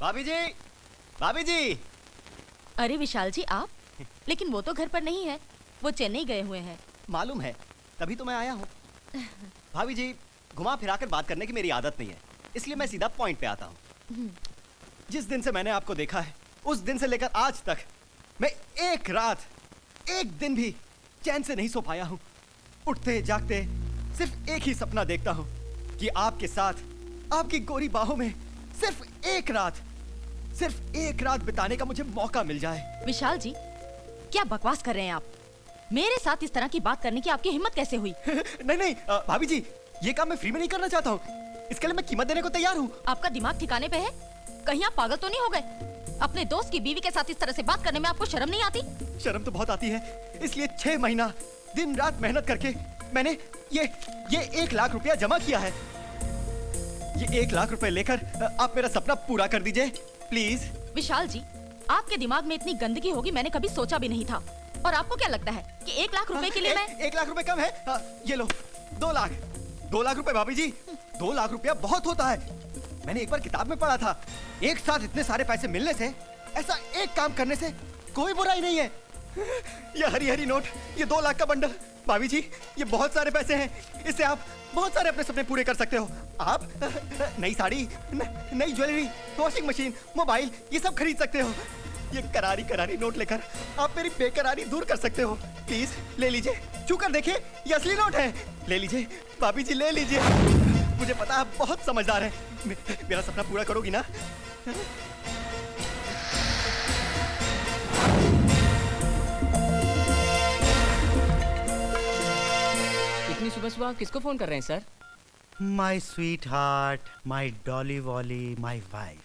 भाभी जी, भाभी जी। अरे विशाल जी आप, लेकिन वो तो घर पर नहीं है, वो चेन्नई गए हुए हैं। मालूम है, तभी तो मैं आया हूँ। भाभी जी, घुमा फिराकर बात करने की मेरी आदत नहीं है, इसलिए मैं सीधा पॉइंट पे आता हूँ। जिस दिन से मैंने आपको देखा है, उस दिन से लेकर आज तक मैं एक रात, एक दिन भी चैन से नहीं सो पाया हूँ। उठते जागते सिर्फ एक ही सपना देखता हूँ कि आपके साथ, आपकी गोरी बाहों में सिर्फ एक रात बिताने का मुझे मौका मिल जाए। विशाल जी, क्या बकवास कर रहे हैं आप? मेरे साथ इस तरह की बात करने की आपकी हिम्मत कैसे हुई? नहीं भाभी जी, ये काम मैं फ्री में नहीं करना चाहता हूँ, इसके लिए मैं कीमत देने को तैयार हूँ। आपका दिमाग ठिकाने पे है? कहीं आप पागल तो नहीं हो गए? अपने दोस्त की बीवी के साथ इस तरह से बात करने में आपको शर्म नहीं आती? शर्म तो बहुत आती है, इसलिए 6 महीना दिन रात मेहनत करके मैंने ये 1 लाख रुपया जमा किया है। ये 1 लाख रुपए लेकर आप मेरा सपना पूरा कर दीजिए प्लीज। विशाल जी, आपके दिमाग में इतनी गंदगी होगी मैंने कभी सोचा भी नहीं था। और आपको क्या लगता है कि 1 लाख रुपए के लिए मैं 1 लाख रुपए कम है? ये लो 2 लाख। 2 लाख रुपए भाभी जी, 2 लाख रुपया बहुत होता है। मैंने एक बार किताब में पढ़ा था, एक साथ इतने सारे पैसे मिलने से, ऐसा एक काम करने से कोई बुराई नहीं है। ये हरी हरी नोट, ये 2 लाख का बंडल, भाभी जी ये बहुत सारे पैसे हैं, इससे आप बहुत सारे अपने सपने पूरे कर सकते हो। आप नई साड़ी, नई ज्वेलरी, वॉशिंग मशीन, मोबाइल, ये सब खरीद सकते हो। ये करारी करारी नोट लेकर आप मेरी बेकरारी दूर कर सकते हो। प्लीज ले लीजिए, छूकर देखिए, ये असली नोट है। ले लीजिए भाभी जी, ले लीजिए। मुझे पता है आप बहुत समझदार हैं, मेरा सपना पूरा करोगी ना? इतनी सुबह सुबह किसको फोन कर रहे हैं sir? My sweetheart, my dolly wally, my wife.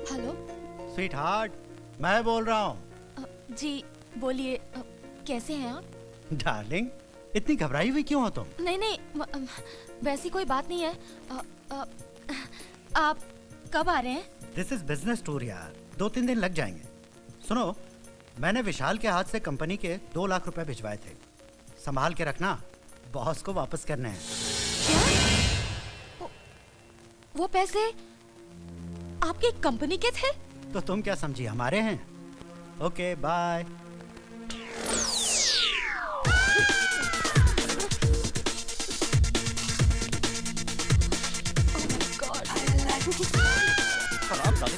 Hello sweetheart, मैं बोल रहा हूँ। जी बोलिए, कैसे हैं आप? डार्लिंग, इतनी घबराई हुई क्यों हो तुम? नहीं, वैसी कोई बात नहीं है। आप कब आ रहे हैं? दिस इज बिजनेस टूर यार, 2-3 दिन लग जाएंगे। सुनो, मैंने विशाल के हाथ से कंपनी के 2 लाख रुपए भिजवाए थे, संभाल के रखना, बॉस को वापस करने हैं। क्या? वो पैसे आपकी कंपनी के थे? तो तुम क्या समझी, हमारे हैं। Okay bye.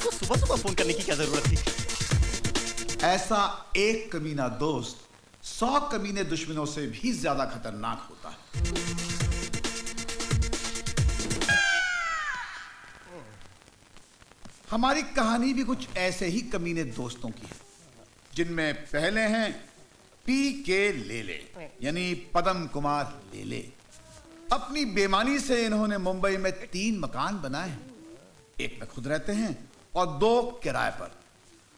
को सुबह सुबह फोन करने की क्या जरूरत थी? ऐसा एक कमीना दोस्त 100 कमीने दुश्मनों से भी ज्यादा खतरनाक होता है। हमारी कहानी भी कुछ ऐसे ही कमीने दोस्तों की है, जिनमें पहले हैं PK लेले, यानी पदम कुमार लेले। अपनी बेईमानी से इन्होंने मुंबई में 3 मकान बनाए हैं, एक में खुद रहते हैं और 2 किराए पर।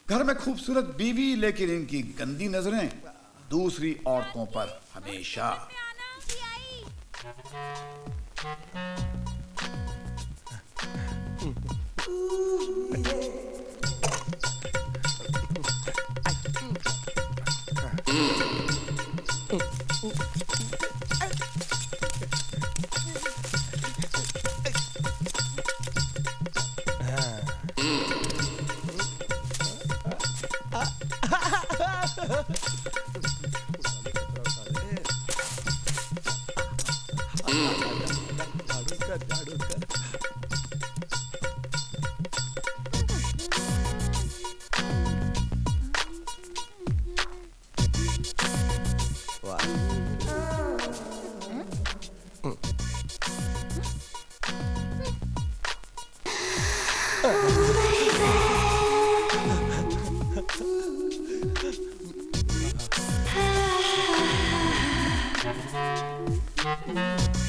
घर में खूबसूरत बीवी, लेकिन इनकी गंदी नजरें दूसरी औरतों पर हमेशा।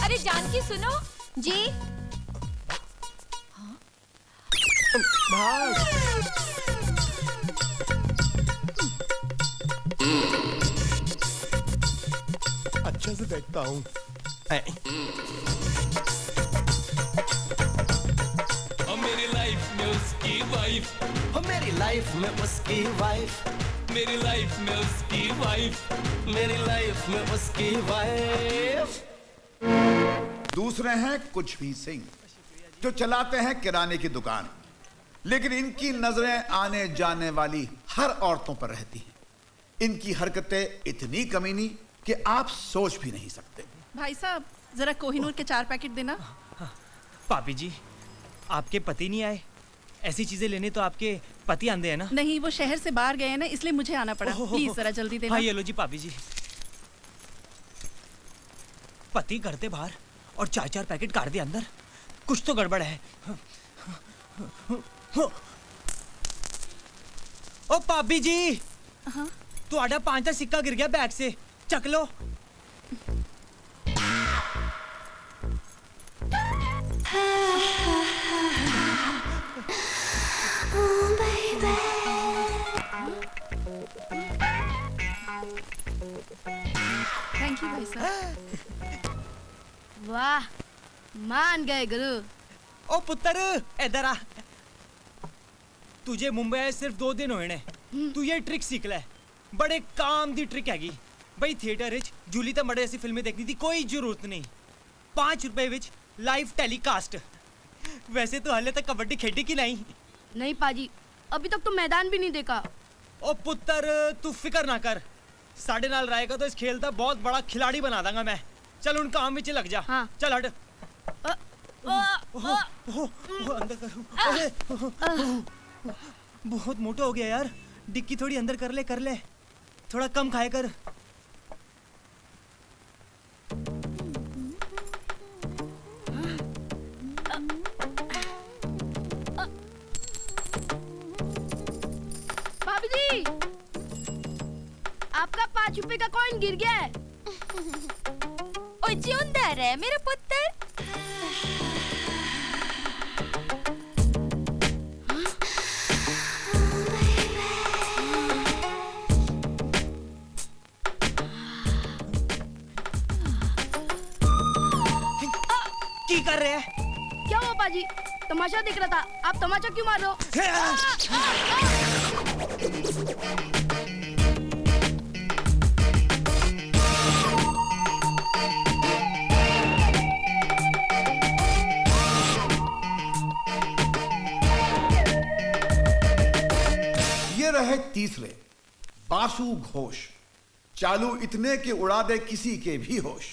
अरे जानकी सुनो जी। अच्छा से देखता हूँ। मेरी लाइफ में उसकी वाइफ, हो मेरी लाइफ में उसकी वाइफ, मेरी लाइफ में उसकी वाइफ। मेरी लाइफ में उसकी वाइफ। दूसरे हैं कुछ भी सिंह, जो चलाते हैं किराने की दुकान, लेकिन इनकी नजरें आने जाने वाली हर औरतों पर रहती हैं। इनकी हरकतें इतनी कमीनी कि आप सोच भी नहीं सकते। भाई साहब जरा कोहिनूर के 4 पैकेट देना। पापी जी, आपके पति नहीं आए? ऐसी चीजें लेने तो आपके पति आंदे हैं ना? नहीं, वो शहर से बाहर गए हैं ना, इसलिए मुझे आना पड़ा। प्लीज जरा जल्दी देना। हाँ ये लो जी पापी जी। पति करते बाहर और 4-4 पैकेट कार दे अंदर, कुछ तो गड़बड़ है। ओ पापी जी, ਤੁਹਾਡਾ 5 ਦਾ सिक्का गिर गया बैग से, चक लो। थैंक यू भाई साहब। वाह, मान गए गुरु। ओ पुत्र इधर आ। तुझे मुंबई आए सिर्फ 2 दिन होए ने, तू ये ट्रिक सीख ले। बड़े काम दी ट्रिक हैगी बई। थिएटर विच जूली ते मड़े ऐसी फिल्में देखनी थी, कोई जरूरत नहीं। 5 रुपए विच लाइव टेलीकास्ट। वैसे तो हाले तक कबड्डी खेडी की नहीं? नहीं पाजी, अभी तक तो मैदान भी नहीं देखा। ओ पुत्र तू फिक्र ना कर, साढ़े नाल रहेगा तो इस खेल का बहुत बड़ा खिलाड़ी बना दूंगा मैं। चल उन काम विच लग जा। हाँ। चल हट। अंदर कर। बहुत मोटा हो गया यार, डिक्की थोड़ी अंदर कर ले, थोड़ा कम खाए कर। भाभी जी, आपका 5 रुपए का कॉइन गिर गया है। ओ जिंदा रहे मेरे पुत्र। की कर रहे हैं? क्या हुआ पाजी? तमाशा देख रहा था। आप तमाशा क्यों मार रहे हो? ये रहे तीसरे, बासु घोष। चालू इतने के उड़ा दे किसी के भी होश।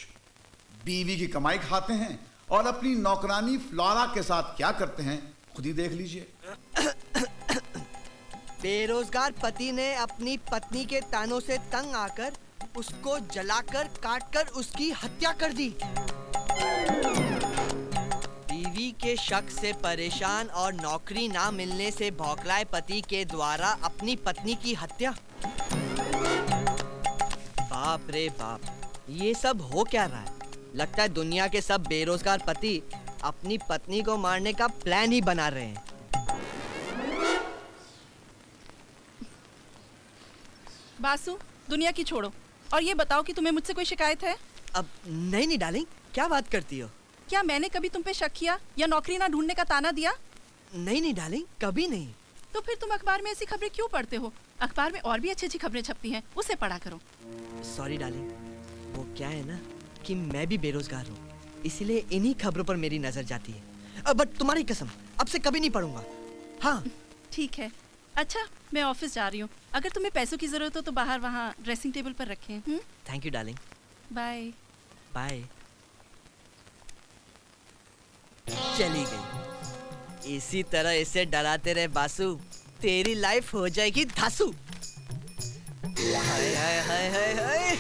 बीवी की कमाई खाते हैं और अपनी नौकरानी फ्लोरा के साथ क्या करते हैं खुद ही देख लीजिए। बेरोजगार पति ने अपनी पत्नी के तानों से तंग आकर उसको जलाकर काटकर उसकी हत्या कर दी। बीवी के शक से परेशान और नौकरी ना मिलने से भौखलाए पति के द्वारा अपनी पत्नी की हत्या। बाप रे बाप, ये सब हो क्या रहा है? लगता है दुनिया के सब बेरोजगार पति अपनी पत्नी को मारने का प्लान ही बना रहे हैं। बासु, दुनिया की छोड़ो और ये बताओ कि तुम्हें मुझसे कोई शिकायत है? अब नहीं डार्लिंग, क्या बात करती हो? क्या मैंने कभी तुम पे शक किया या नौकरी ना ढूंढने का ताना दिया? नहीं डार्लिंग, कभी नहीं। तो फिर तुम अखबार में ऐसी खबरें क्यों पढ़ते हो? अखबार में और भी अच्छी अच्छी खबरें छपती हैं, उसे पढ़ा करो। सॉरी डार्लिंग, वो क्या है ना कि मैं भी बेरोजगार हूँ, इसीलिए इन्हीं खबरों पर मेरी नजर जाती है। बट तुम्हारी कसम, अब से कभी नहीं पढ़ूंगा। हाँ ठीक है। अच्छा, मैं ऑफिस जा रही हूँ। अगर तुम्हें पैसों की जरूरत हो तो बाहर वहाँ ड्रेसिंग टेबल पर रखें। Thank you darling. Bye bye. चली गई। इसी तरह इसे डराते रहे बासु, तेरी लाइफ हो जाएगी धासु। हाय हाय हाय हाय हाय,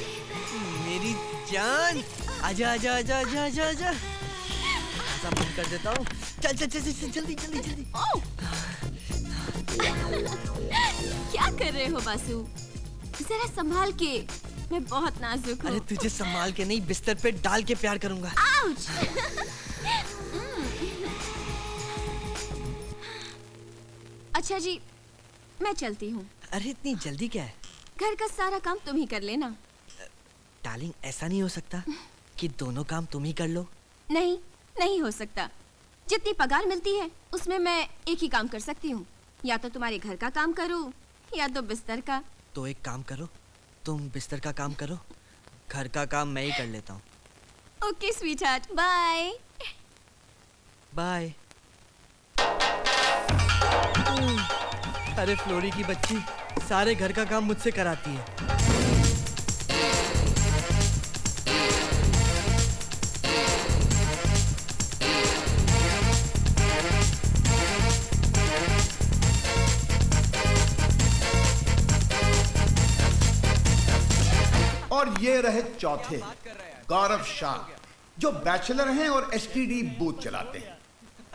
मेरी जान, आजा आजा आजा आजा आजा आजा। ऐसा बंद कर देता हूँ। चल चल चल चल जल्दी जल्दी जल्दी। क्या कर रहे हो बासु? जरा संभाल के, मैं बहुत नाजुक हूँ। अरे तुझे संभाल के नहीं, बिस्तर पे डाल के प्यार करूंगा। आउच! अच्छा जी, मैं चलती हूँ। अरे इतनी जल्दी क्या है? घर का सारा काम तुम ही कर लेना। डार्लिंग, ऐसा नहीं हो सकता कि दोनों काम तुम ही कर लो। नहीं, नहीं हो सकता। जितनी पगार मिलती है उसमें मैं एक ही काम कर सकती हूँ। या तो तुम्हारे घर का काम करूं या तो बिस्तर का। तो एक काम करो, तुम बिस्तर का काम करो, घर का काम मैं ही कर लेता हूँ। Okay sweetheart, bye. बाय। अरे फ्लोरी की बच्ची सारे घर का काम मुझसे कराती है। और ये रहे चौथे, गौरव शाह, जो बैचलर हैं और एसटीडी बूथ चलाते हैं।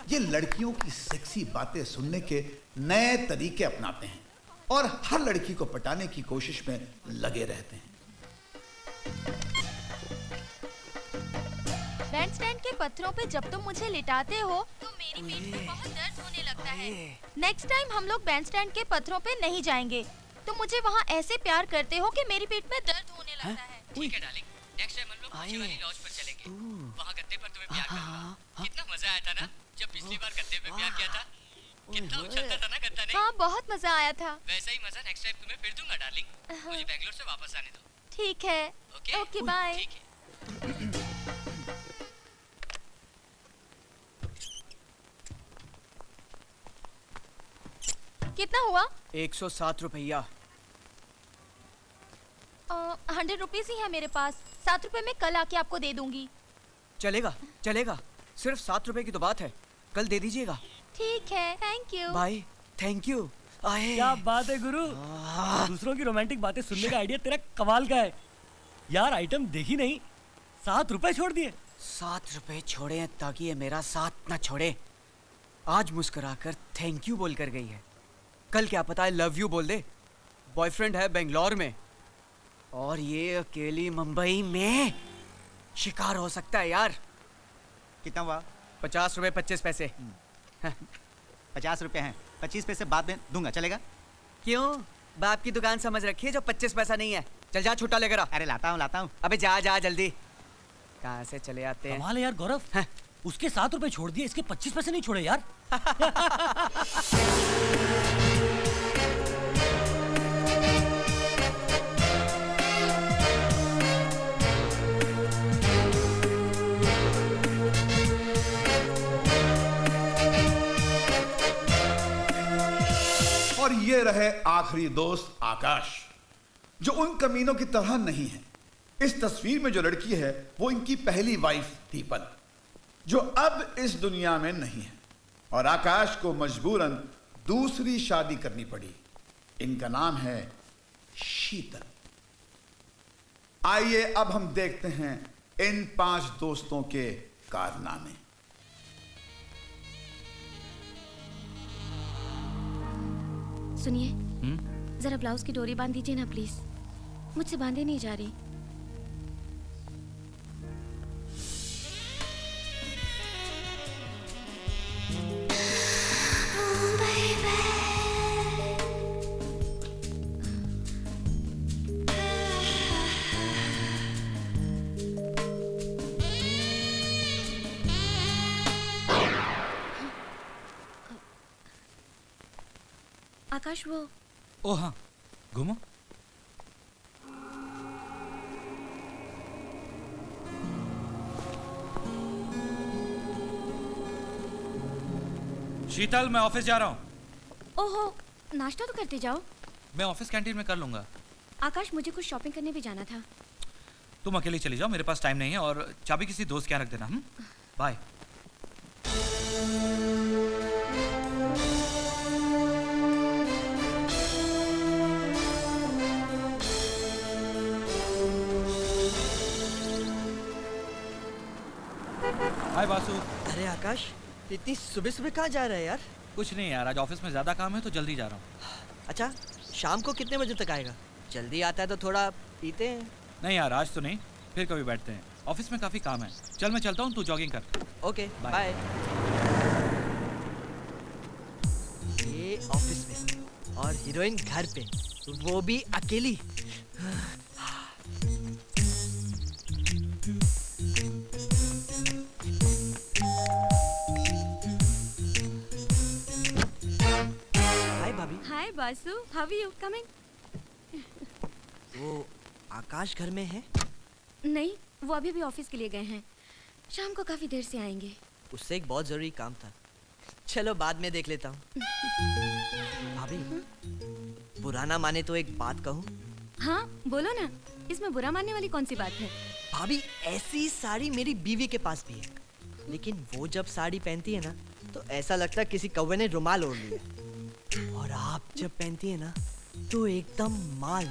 ये लड़कियों की सेक्सी बातें सुनने के नए तरीके अपनाते हैं और हर लड़की को पटाने की कोशिश में लगे रहते हैं। बैंडस्टैंड के पत्थरों पे जब तुम मुझे लिटाते हो तो मेरी पीठ में बहुत दर्द होने लगता है। नेक्स्ट टाइम हम लोग बैंडस्टैंड के पत्थरों पे नहीं जाएंगे। तुम मुझे वहाँ ऐसे प्यार करते हो कि मेरी पीठ में दर्द होने लगता है। ठीक है डार्लिंग, नेक्स्ट टाइम हम लोग ऊंची वाली लॉज पर चलेंगे। वहाँ गद्दे पर तुम्हें प्यार करूंगा। कितना मजा आया था ना जब पिछली बार गद्दे पे प्यार किया था। कितना उछलता था ना गद्दा ने। हाँ, बहुत मजा आया था। वैसा ही मजा नेक्स्ट टाइम तुम्हें फिर दूंगा डार्लिंग। मुझे बैंगलोर से वापस आने दो। ठीक है। Okay bye. कितना हुआ? 107 रुपया। 100 रुपीज ही है मेरे पास। 7 रुपए में कल आके आपको दे दूंगी। चलेगा चलेगा, सिर्फ 7 रुपए की तो बात है, कल दे दीजिएगा। ठीक है, thank you. Bye. Thank you. आए। क्या बात है गुरु, दूसरों की रोमांटिक बातें सुनने का आइडिया तेरा कमाल का है यार। आइटम देखी नहीं, 7 रुपए छोड़ दिए। 7 रुपए छोड़े हैं ताकि ये मेरा साथ ना छोड़े। आज मुस्कुराकर थैंक यू बोल कर गई है, कल क्या पता है लव यू बोल दे। बॉयफ्रेंड है बेंगलोर में और ये अकेली मुंबई में। शिकार हो सकता है यार। कितना हुआ? 50 रुपए 25 पैसे। 50 रुपए हैं, 25 पैसे बाद में दूंगा, चलेगा? क्यों? बाप की दुकान समझ रखी है जो 25 पैसा नहीं है। चल जा छुट्टा लेकर आ। अरे लाता हूँ। अबे जा जा जल्दी। कहाँ से चले आते हैं। कमाल है यार गौरव, उसके 7 रुपए छोड़ दिए, इसके 25 पैसे नहीं छोड़े यार। और ये रहे आखिरी दोस्त आकाश, जो उन कमीनों की तरह नहीं है। इस तस्वीर में जो लड़की है वो इनकी पहली वाइफ दीपल, जो अब इस दुनिया में नहीं है, और आकाश को मजबूरन दूसरी शादी करनी पड़ी। इनका नाम है शीतल। आइए अब हम देखते हैं इन 5 दोस्तों के कारनामे। सुनिए, जरा ब्लाउज की डोरी बांध दीजिए ना प्लीज, मुझसे बांधे नहीं जा रही। आकाश वो। ओ हाँ, घूमो। शीतल, मैं ऑफिस जा रहा हूँ। ओहो, नाश्ता तो करते जाओ। मैं ऑफिस कैंटीन में कर लूंगा। आकाश, मुझे कुछ शॉपिंग करने भी जाना था। तुम अकेले चली जाओ, मेरे पास टाइम नहीं है, और चाबी किसी दोस्त के यहाँ रख देना। बाय। हाय बासु। अरे आकाश, इतनी सुबह सुबह कहाँ जा रहा है यार? कुछ नहीं यार, आज ऑफिस में ज्यादा काम है तो जल्दी जा रहा हूँ। अच्छा, शाम को कितने बजे तक आएगा? जल्दी आता है तो थोड़ा पीते हैं। नहीं यार, आज तो नहीं, फिर कभी बैठते हैं। ऑफिस में काफी काम है। चल मैं चलता हूँ, तू जॉगिंग कर। Okay bye. ये ऑफिस में और हीरोइन घर पे, वो भी अकेली। Vasu, how are you? Coming. वो आकाश घर में है? नहीं, वो अभी भी ऑफिस के लिए गए हैं। शाम को काफी देर से आएंगे। उससे एक बहुत जरूरी काम था। चलो बाद में देख लेता हूँ। भाभी, बुरा ना माने तो एक बात कहूँ? हाँ बोलो ना, इसमें बुरा मानने वाली कौन सी बात है? भाभी, ऐसी साड़ी मेरी बीवी के पास भी है, लेकिन वो जब साड़ी पहनती है ना तो ऐसा लगता है किसी कौवे ने रुमाल ओढ़ लिया। और आप जब पहनती है ना तो एकदम माल,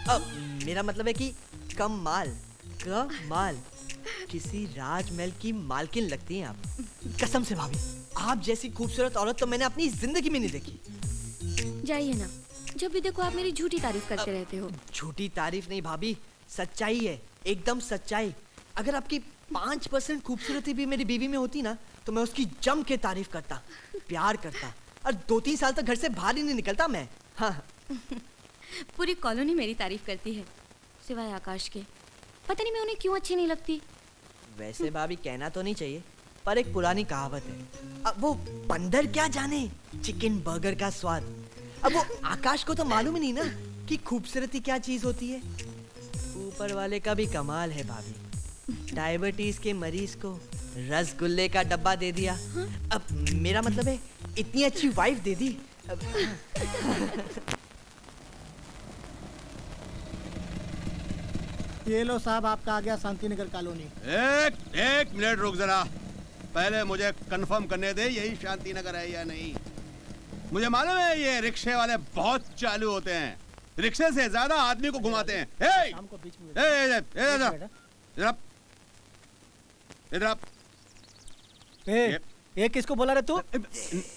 अब मेरा मतलब है कि कम माल, कमाल, किसी राजमहल की मालकिन लगती हैं आप। कसम से भाभी, आप जैसी खूबसूरत औरत तो मैंने अपनी जिंदगी में नहीं देखी। जाइए ना, जब भी देखो आप मेरी झूठी तारीफ करते रहते हो। झूठी तारीफ नहीं भाभी, सच्चाई है, एकदम सच्चाई। अगर आपकी 5% खूबसूरती भी मेरी बीवी में होती ना तो मैं उसकी जम के तारीफ करता, प्यार करता, और 2-3 साल तक घर से बाहर ही नहीं निकलता मैं। हाँ। पूरी कॉलोनी मेरी तारीफ करती है, सिवाय आकाश के। पता नहीं मैं उन्हें क्यों अच्छी नहीं लगती। वैसे भाभी कहना तो नहीं चाहिए, पर एक पुरानी कहावत है, अब वो बंदर क्या जाने चिकन बर्गर का स्वाद। अब वो आकाश को तो मालूम ही नहीं ना कि खूबसूरती क्या चीज होती है। ऊपर वाले का भी कमाल है भाभी, डायबिटीज के मरीज को रसगुल्ले का डब्बा दे दिया। अब मेरा मतलब है इतनी अच्छी वाइफ दे दी। ये लो साहब, आपका आ गया शांतिनगर कॉलोनी। एक मिनट रुक जरा, पहले मुझे कंफर्म करने दे यही शांतिनगर है या नहीं। मुझे मालूम है ये रिक्शे वाले बहुत चालू होते हैं, रिक्शे से ज्यादा आदमी को घुमाते हैं। इधर ये किसको बोला रे तू?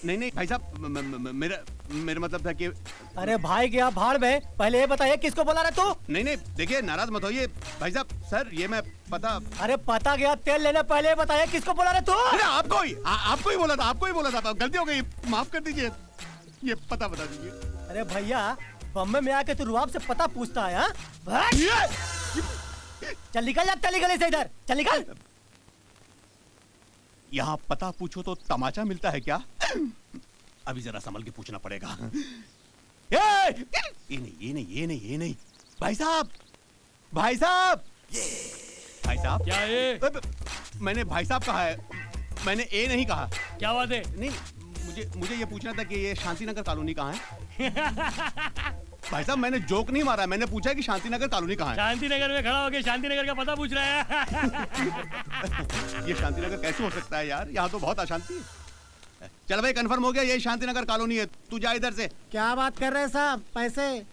नहीं भाई साहब, मेरा मतलब था कि अरे भाई गया भाड़ में, पहले ये बताइए किसको बोला रे तू? नहीं देखिए, नाराज मत होइए भाई साहब। सर ये मैं पता, अरे पता गया तेल लेने, पहले ये बताइए किसको बोला रे तू? अरे आपको ही बोला था, गलती हो गई, माफ कर दीजिए। ये पता बता दीजिए। अरे भैया, बम्बे में आके तू रुआब से पता पूछता है? चल निकल जा, चली गली से इधर, चल निकल। यहाँ पता पूछो तो तमाचा मिलता है क्या? अभी जरा संभल के पूछना पड़ेगा। ये नहीं भाई साहब क्या ये? मैंने भाई साहब कहा है, मैंने ए नहीं कहा। क्या बात है? नहीं, मुझे ये पूछना था कि ये शांतिनगर कॉलोनी कहाँ है? भाई साहब मैंने जोक नहीं मारा, मैंने पूछा कि शांतिनगर कॉलोनी कहाँ है। शांतिनगर में खड़ा होके शांतिनगर का पता पूछ रहा है। ये शांतिनगर कैसे हो सकता है यार, यहाँ तो बहुत अशांति है। चल भाई कंफर्म हो गया, यही शांतिनगर कॉलोनी है, तू जा इधर से। क्या बात कर रहे हैं साहब? पैसे?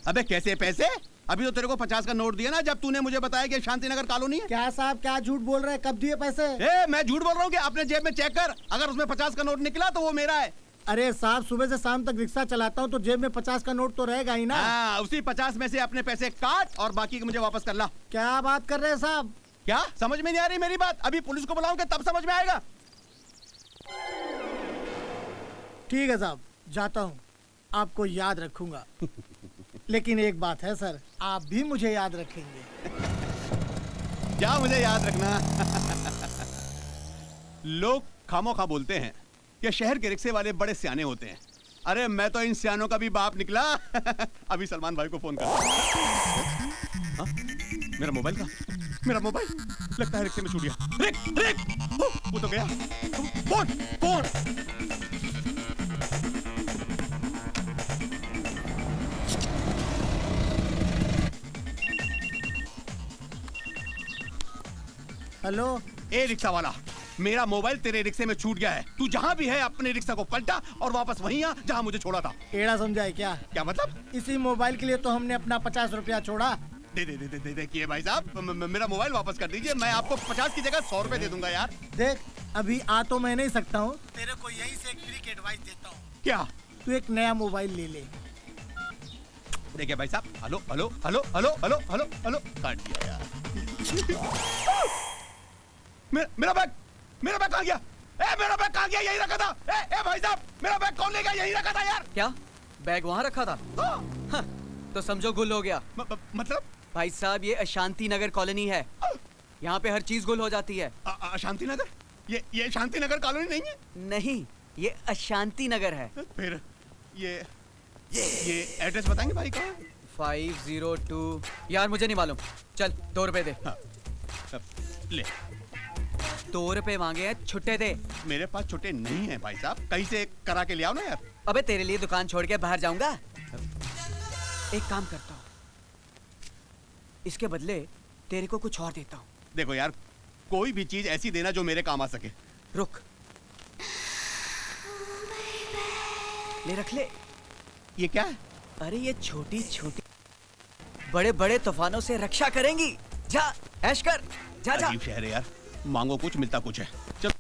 अबे कैसे पैसे? अभी तो तेरे को 50 का नोट दिया ना जब तूने मुझे बताया कि शांतिनगर कॉलोनी है। क्या साहब, क्या झूठ बोल रहे हैं? कब दिए पैसे? मैं झूठ बोल रहा हूँ कि अपने जेब में चेक कर, अगर उसमें 50 का नोट निकला तो वो मेरा है। अरे साहब, सुबह से शाम तक रिक्शा चलाता हूँ तो जेब में 50 का नोट तो रहेगा ही ना। उसी 50 में से अपने पैसे काट और बाकी मुझे वापस कर ला। क्या बात कर रहे हैं साहब? क्या समझ में नहीं आ रही मेरी बात? अभी पुलिस को बुलाऊंगा तब समझ में आएगा। ठीक है साहब, जाता हूँ, आपको याद रखूंगा। लेकिन एक बात है सर, आप भी मुझे याद रखेंगे। क्या मुझे याद रखना? लोग खामोखा बोलते हैं कि शहर के रिक्शे वाले बड़े सियाने होते हैं। अरे मैं तो इन सियानों का भी बाप निकला। अभी सलमान भाई को फोन कर। हाँ? मेरा मोबाइल लगता है रिक्शे में छूट गया। वो तो गया। फोन। हेलो, ए रिक्शा वाला, मेरा मोबाइल तेरे रिक्शे में छूट गया है। तू जहाँ भी है अपने रिक्शा को पलटा और वापस वहीं आ जहाँ मुझे छोड़ा था। एड़ा समझा है क्या? क्या मतलब? इसी मोबाइल के लिए तो हमने अपना 50 रुपया छोड़ा। देखिए भाई साहब, मेरा मोबाइल वापस कर दीजिए, मैं आपको 50 की जगह 100 रुपए दे दूंगा यार। देख, अभी आ तो मैं नहीं सकता हूँ, तेरे को यहीं से एक फ्री एडवाइस देता हूँ। क्या? तू एक नया मोबाइल ले ले। देखिए भाई साहब, हेलो काट दिया यार। मेरा बैग कहाँ गया? मेरा बैग कहाँ गया? यही रखा था। भाई साहब, मेरा बैग कौन ले गया? यही रखा था यार। क्या बैग वहाँ रखा था? हाँ, तो समझो गुल हो गया। मतलब? भाई साहब, ये अशांति नगर कॉलोनी है, यहाँ पे हर चीज गुल हो जाती है। अशांति नगर? ये शांति नगर कॉलोनी नहीं है? नहीं, ये अशांति नगर है। फिर ये एड्रेस बताएंगे भाई कहाँ? 502। यार मुझे नहीं मालूम। चल 2 रुपए दे। हाँ। ले 2 रुपए मांगे हैं, छुट्टे दे। मेरे पास छुट्टे नहीं है भाई साहब, कहीं से करा के ले आओ ना यार। अबे तेरे लिए दुकान छोड़ के बाहर जाऊंगा। एक काम करता हूँ, इसके बदले तेरे को कुछ और देता हूँ। देखो यार, कोई भी चीज ऐसी देना जो मेरे काम आ सके। रुक, ले रख ले। ये क्या है? अरे ये छोटी छोटी बड़े बड़े तूफानों से रक्षा करेंगी। जा ऐश कर, जा जा। अजीब शहर है यार, मांगो कुछ मिलता कुछ है। चल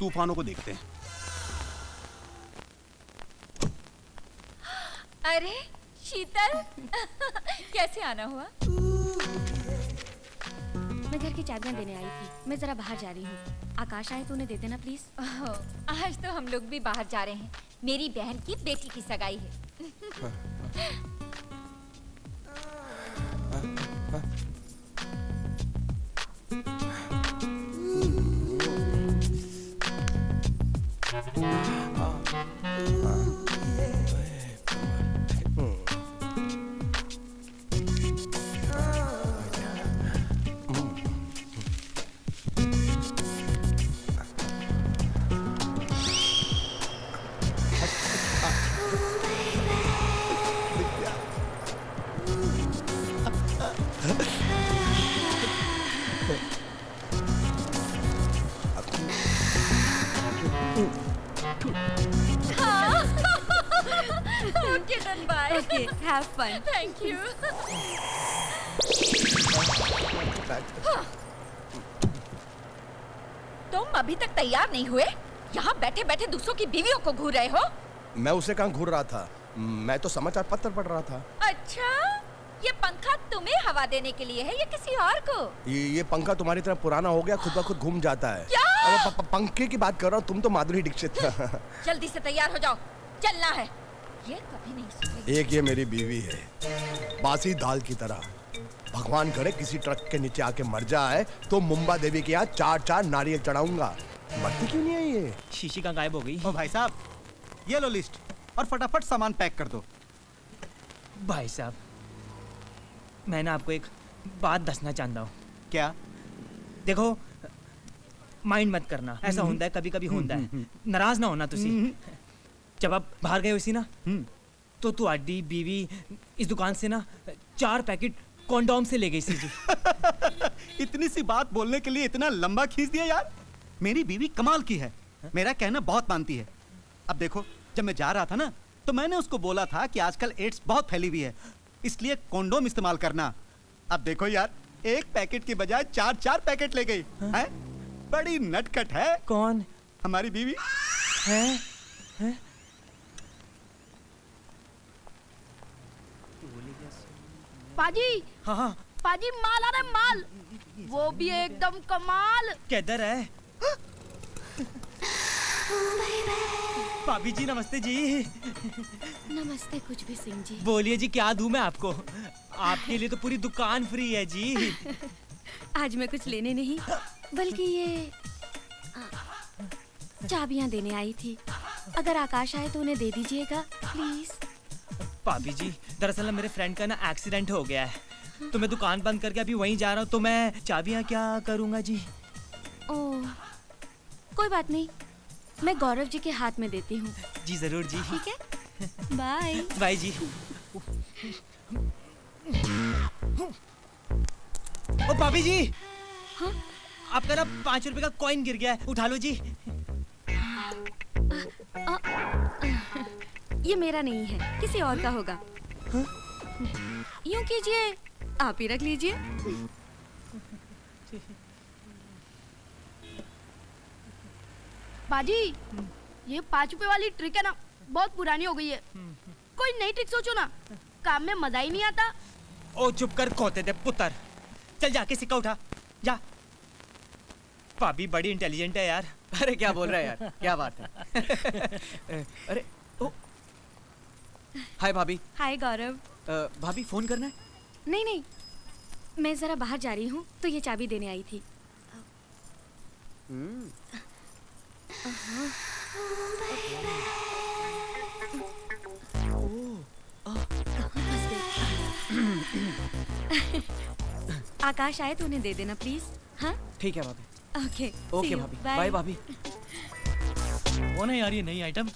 तूफानों को देखते हैं। अरे शीतल कैसे आना हुआ? मैं घर की चाबियां देने आई थी, मैं जरा बाहर जा रही हूँ। आकाश आए तो उन्हें दे देना प्लीज। आज तो हम लोग भी बाहर जा रहे हैं, मेरी बहन की बेटी की सगाई है। Okay, then bye. Okay, have fun. Thank you. तुम अभी तक तैयार नहीं हुए? यहाँ बैठे बैठे दूसरों की बीवियों को घूर रहे हो? मैं उसे कहाँ घूर रहा था, मैं तो समाचार पत्र पढ़ रहा था। अच्छा, ये पंखा तुम्हें हवा देने के लिए है या किसी और को? ये पंखा तुम्हारी तरह पुराना हो गया, खुद ब खुद घूम जाता है। क्या? अरे पंखे की बात कर रहा हूँ, तुम तो माधुरी दीक्षित। जल्दी से तैयार हो जाओ, चलना है। ये कभी नहीं सुनेगी। एक ये मेरी बीवी है, बासी दाल की तरह। भगवान करे किसी ट्रक के नीचे आके मर जाए तो मुंबा देवी के यहाँ 4-4 नारियल चढ़ाऊंगा। मरती क्यों नहीं है ये? शीशी कहाँ गायब हो गई? ओ भाई साहब, ये लो लिस्ट और फटाफट सामान पैक कर दो। भाई साहब, मैं ना आपको एक बात दसना चाहता हूँ। क्या? देखो, माइंड मत करना, ऐसा होता है, कभी कभी होता है। नाराज ना होना तुसी। जब आप बाहर गए हुई ना, तो तुम्हारी बीवी इस दुकान से ना 4 पैकेट कॉन्डोम से ले गई सी जी। इतनी सी बात बोलने के लिए इतना लंबा खींच दिया यार। मेरी बीवी कमाल की है, मेरा कहना बहुत मानती है। अब देखो, जब मैं जा रहा था ना, तो मैंने उसको बोला था कि आजकल एड्स बहुत फैली हुई है, इसलिए कॉन्डोम इस्तेमाल करना। अब देखो यार, 1 पैकेट की बजाय 4-4 पैकेट ले गई है। बड़ी नटखट है। कौन? हमारी बीवी है? पाजी, हाँ हाँ, पाजी माल आ रहा है, माल, वो भी एकदम कमाल। किधर है? भाभी जी नमस्ते जी। नमस्ते कुछ भी सिंह जी। बोलिए जी, क्या दूं मैं आपको? आपके लिए तो पूरी दुकान फ्री है जी। आज मैं कुछ लेने नहीं, बल्कि ये चाबियां देने आई थी। अगर आकाश आए तो उन्हें दे दीजिएगा प्लीज। भाभी जी, दरअसल मेरे फ्रेंड का ना एक्सीडेंट हो गया है, तो मैं दुकान बंद करके अभी वहीं जा रहा हूँ, तो मैं चाबियां क्या करूँगा जी? ओह, कोई बात नहीं, मैं गौरव जी के हाथ में देती हूँ। जी जरूर जी। ठीक है, बाय। बाय जी। ओ भाभी जी, हाँ? आपका ना 5 रुपए का कॉइन गिर गया है, उठा लो जी। ये मेरा नहीं है, किसी और का होगा। हाँ? यूं कीजिए, आप ही रख लीजिए। बाजी, ये 5 रुपए वाली ट्रिक है ना, बहुत पुरानी हो गई है। कोई नई ट्रिक सोचो ना, काम में मजा ही नहीं आता। ओ चुप कर खोते दे पुत्र, चल जाके सिक्का उठा जा। भाभी बड़ी इंटेलिजेंट है यार। अरे क्या बोल रहा है यार, क्या बात है। अरे ओ, हाय भाभी। हाय गौरव। भाभी फोन करना है? नहीं नहीं, मैं जरा बाहर जा रही हूँ, तो ये चाबी देने आई थी। आकाश आए तो उन्हें दे देना प्लीज। हाँ ठीक है भाभी। ओके ओके भाभी, बाय भाभी। कौन है यार ये नई आइटम?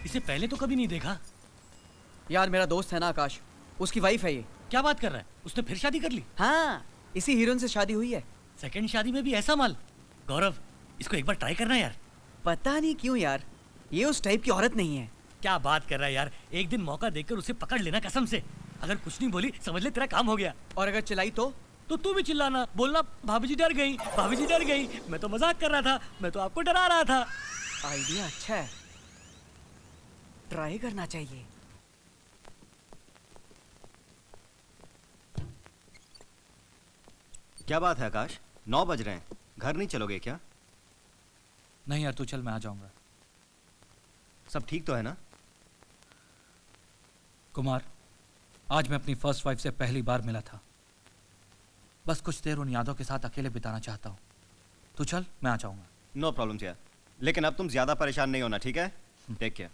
इसे पहले तो कभी नहीं देखा। यार मेरा दोस्त है ना आकाश, उसकी वाइफ है ये। क्या बात कर रहा है? उसने फिर शादी कर ली? हाँ, इसी हीरोइन से शादी हुई है। सेकंड शादी में भी ऐसा माल? गौरव, इसको एक बार ट्राई करना यार। पता नहीं क्यों यार, ये उस टाइप की औरत नहीं है। क्या बात कर रहा है यार, एक दिन मौका देकर उसे पकड़ लेना कसम से। अगर कुछ नहीं बोली समझ ले तेरा काम हो गया। और अगर चिल्लाई तो तू भी चिल्लाना, बोलना भाभी जी डर गई, भाभी जी डर गई। मैं तो मजाक कर रहा था, मैं तो आपको डरा रहा था। आइडिया अच्छा है, ट्राई करना चाहिए। क्या बात है आकाश, 9 बज रहे हैं, घर नहीं चलोगे क्या? नहीं यार तू चल, मैं आ जाऊंगा। सब ठीक तो है ना? कुमार, आज मैं अपनी फर्स्ट वाइफ से पहली बार मिला था। बस कुछ देर उन यादों के साथ अकेले बिताना चाहता हूँ। तू चल, मैं आ जाऊंगा। नो प्रॉब्लम यार, लेकिन अब तुम ज्यादा परेशान नहीं होना, ठीक है? Take care.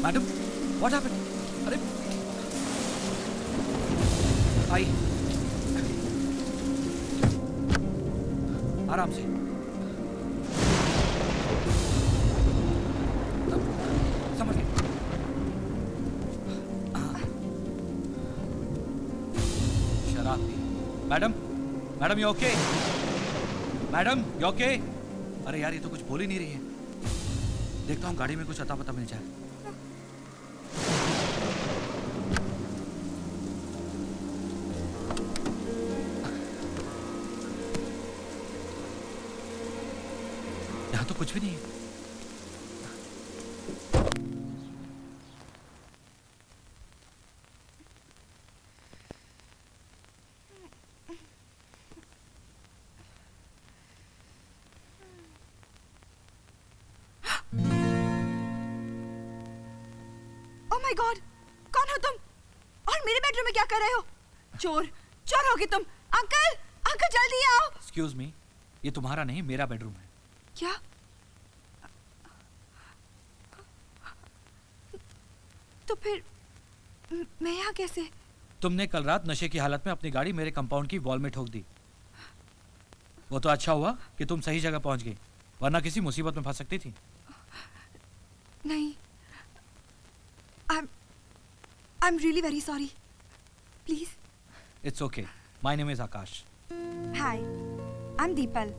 Madam, what happened? अरे आई, आराम से। समझ गए। शराब पी। Madam, madam you okay? Madam you okay? अरे यार ये तो कुछ बोल ही नहीं रही है। देखता हूँ गाड़ी में कुछ अता पता मिल जाए। यहाँ तो कुछ भी नहीं है। ओह माय गॉड, कौन हो तुम? और मेरे बेडरूम में क्या कर रहे हो? चोर, चोर होगे तुम। अंकल, अंकल जल्दी आओ। एक्सक्यूज मी, ये तुम्हारा नहीं मेरा बेडरूम है। क्या? तो फिर मैं यहाँ कैसे? तुमने कल रात नशे की हालत में अपनी गाड़ी मेरे कंपाउंड की वॉल में ठोक दी। वो तो अच्छा हुआ कि तुम सही जगह पहुंच गई, वरना किसी मुसीबत में फंस सकती थी। नहीं, I'm really very sorry. Please. It's okay. My name is Akash. Hi, I'm Deepal.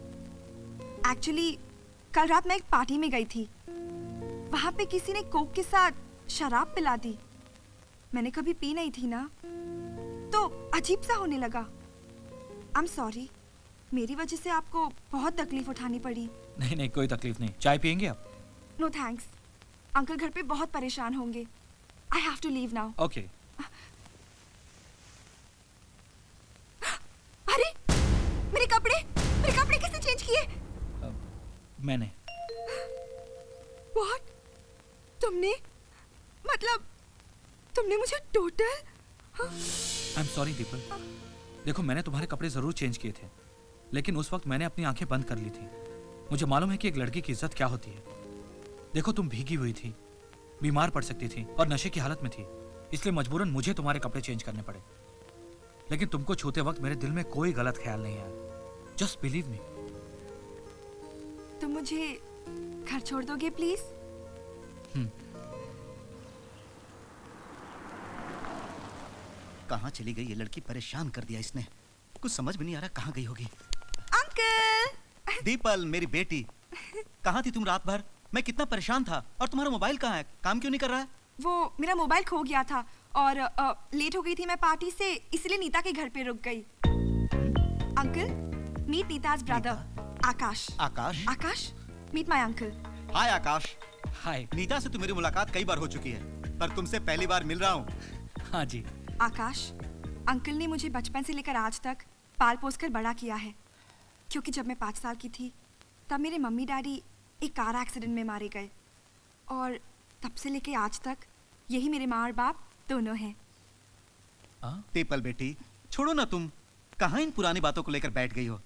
Actually, कल रात मैं एक पार्टी में गई थी। वहाँ पे किसी ने कोक के साथ शराब पिला दी। मैंने कभी पी नहीं थी ना, तो अजीब सा होने लगा। I'm sorry. मेरी वजह से आपको बहुत तकलीफ उठानी पड़ी। नहीं नहीं, कोई तकलीफ नहीं। चाय पियेंगे आप? No thanks. अंकल घर पे बहुत परेशान होंगे। I have to leave now. Okay. अरे, मेरे कपड़े किसने चेंज किए? मैंने। What? तुमने? मतलब तुमने मुझे टोटल? I'm sorry the people. देखो मैंने तुम्हारे कपड़े जरूर चेंज किए थे, लेकिन उस वक्त मैंने अपनी आंखें बंद कर ली थी। मुझे मालूम है कि एक लड़की की इज्जत क्या होती है। देखो तुम भीगी हुई थी, बीमार पड़ सकती थी और नशे की हालत में थी, इसलिए मजबूरन मुझे तुम्हारे कपड़े चेंज करने पड़े। लेकिन तुमको छूते वक्त मेरे दिल में कोई गलत ख्याल नहीं आया। Just believe me. तुम मुझे घर छोड़ दोगे प्लीज? कहाँ चली गई ये लड़की? परेशान कर दिया इसने। कुछ समझ में नहीं आ रहा कहाँ गई होगी। अंकल! दीपल, मेरी बेटी, कहाँ थी तुम रात भर? मैं कितना परेशान था। और तुम्हारा मोबाइल कहाँ है? काम क्यों नहीं कर रहा है? वो मेरा मोबाइल खो गया था और लेट हो गई थी मैं पार्टी से, इसलिए नीता के घर पे रुक गई। Uncle, meet Neeta's brother, Akash. Akash? Akash, meet my uncle. Hi Akash. Hi. Neeta से तो मेरी मुलाकात कई बार हो चुकी है, पर तुमसे पहली बार मिल रहा हूँ। हाँ जी। आकाश, अंकल ने मुझे बचपन से लेकर आज तक पाल पोस कर बड़ा किया है, क्योंकि जब मैं 5 साल की थी तब मेरे मम्मी डैडी एक कार एक्सीडेंट में मारे गए, और तब से लेकर आज तक यही मेरे माँ और बाप दोनों हैं। पीपल बेटी, छोड़ो ना, तुम कहाँ इन पुरानी बातों को लेकर बैठ गई हो।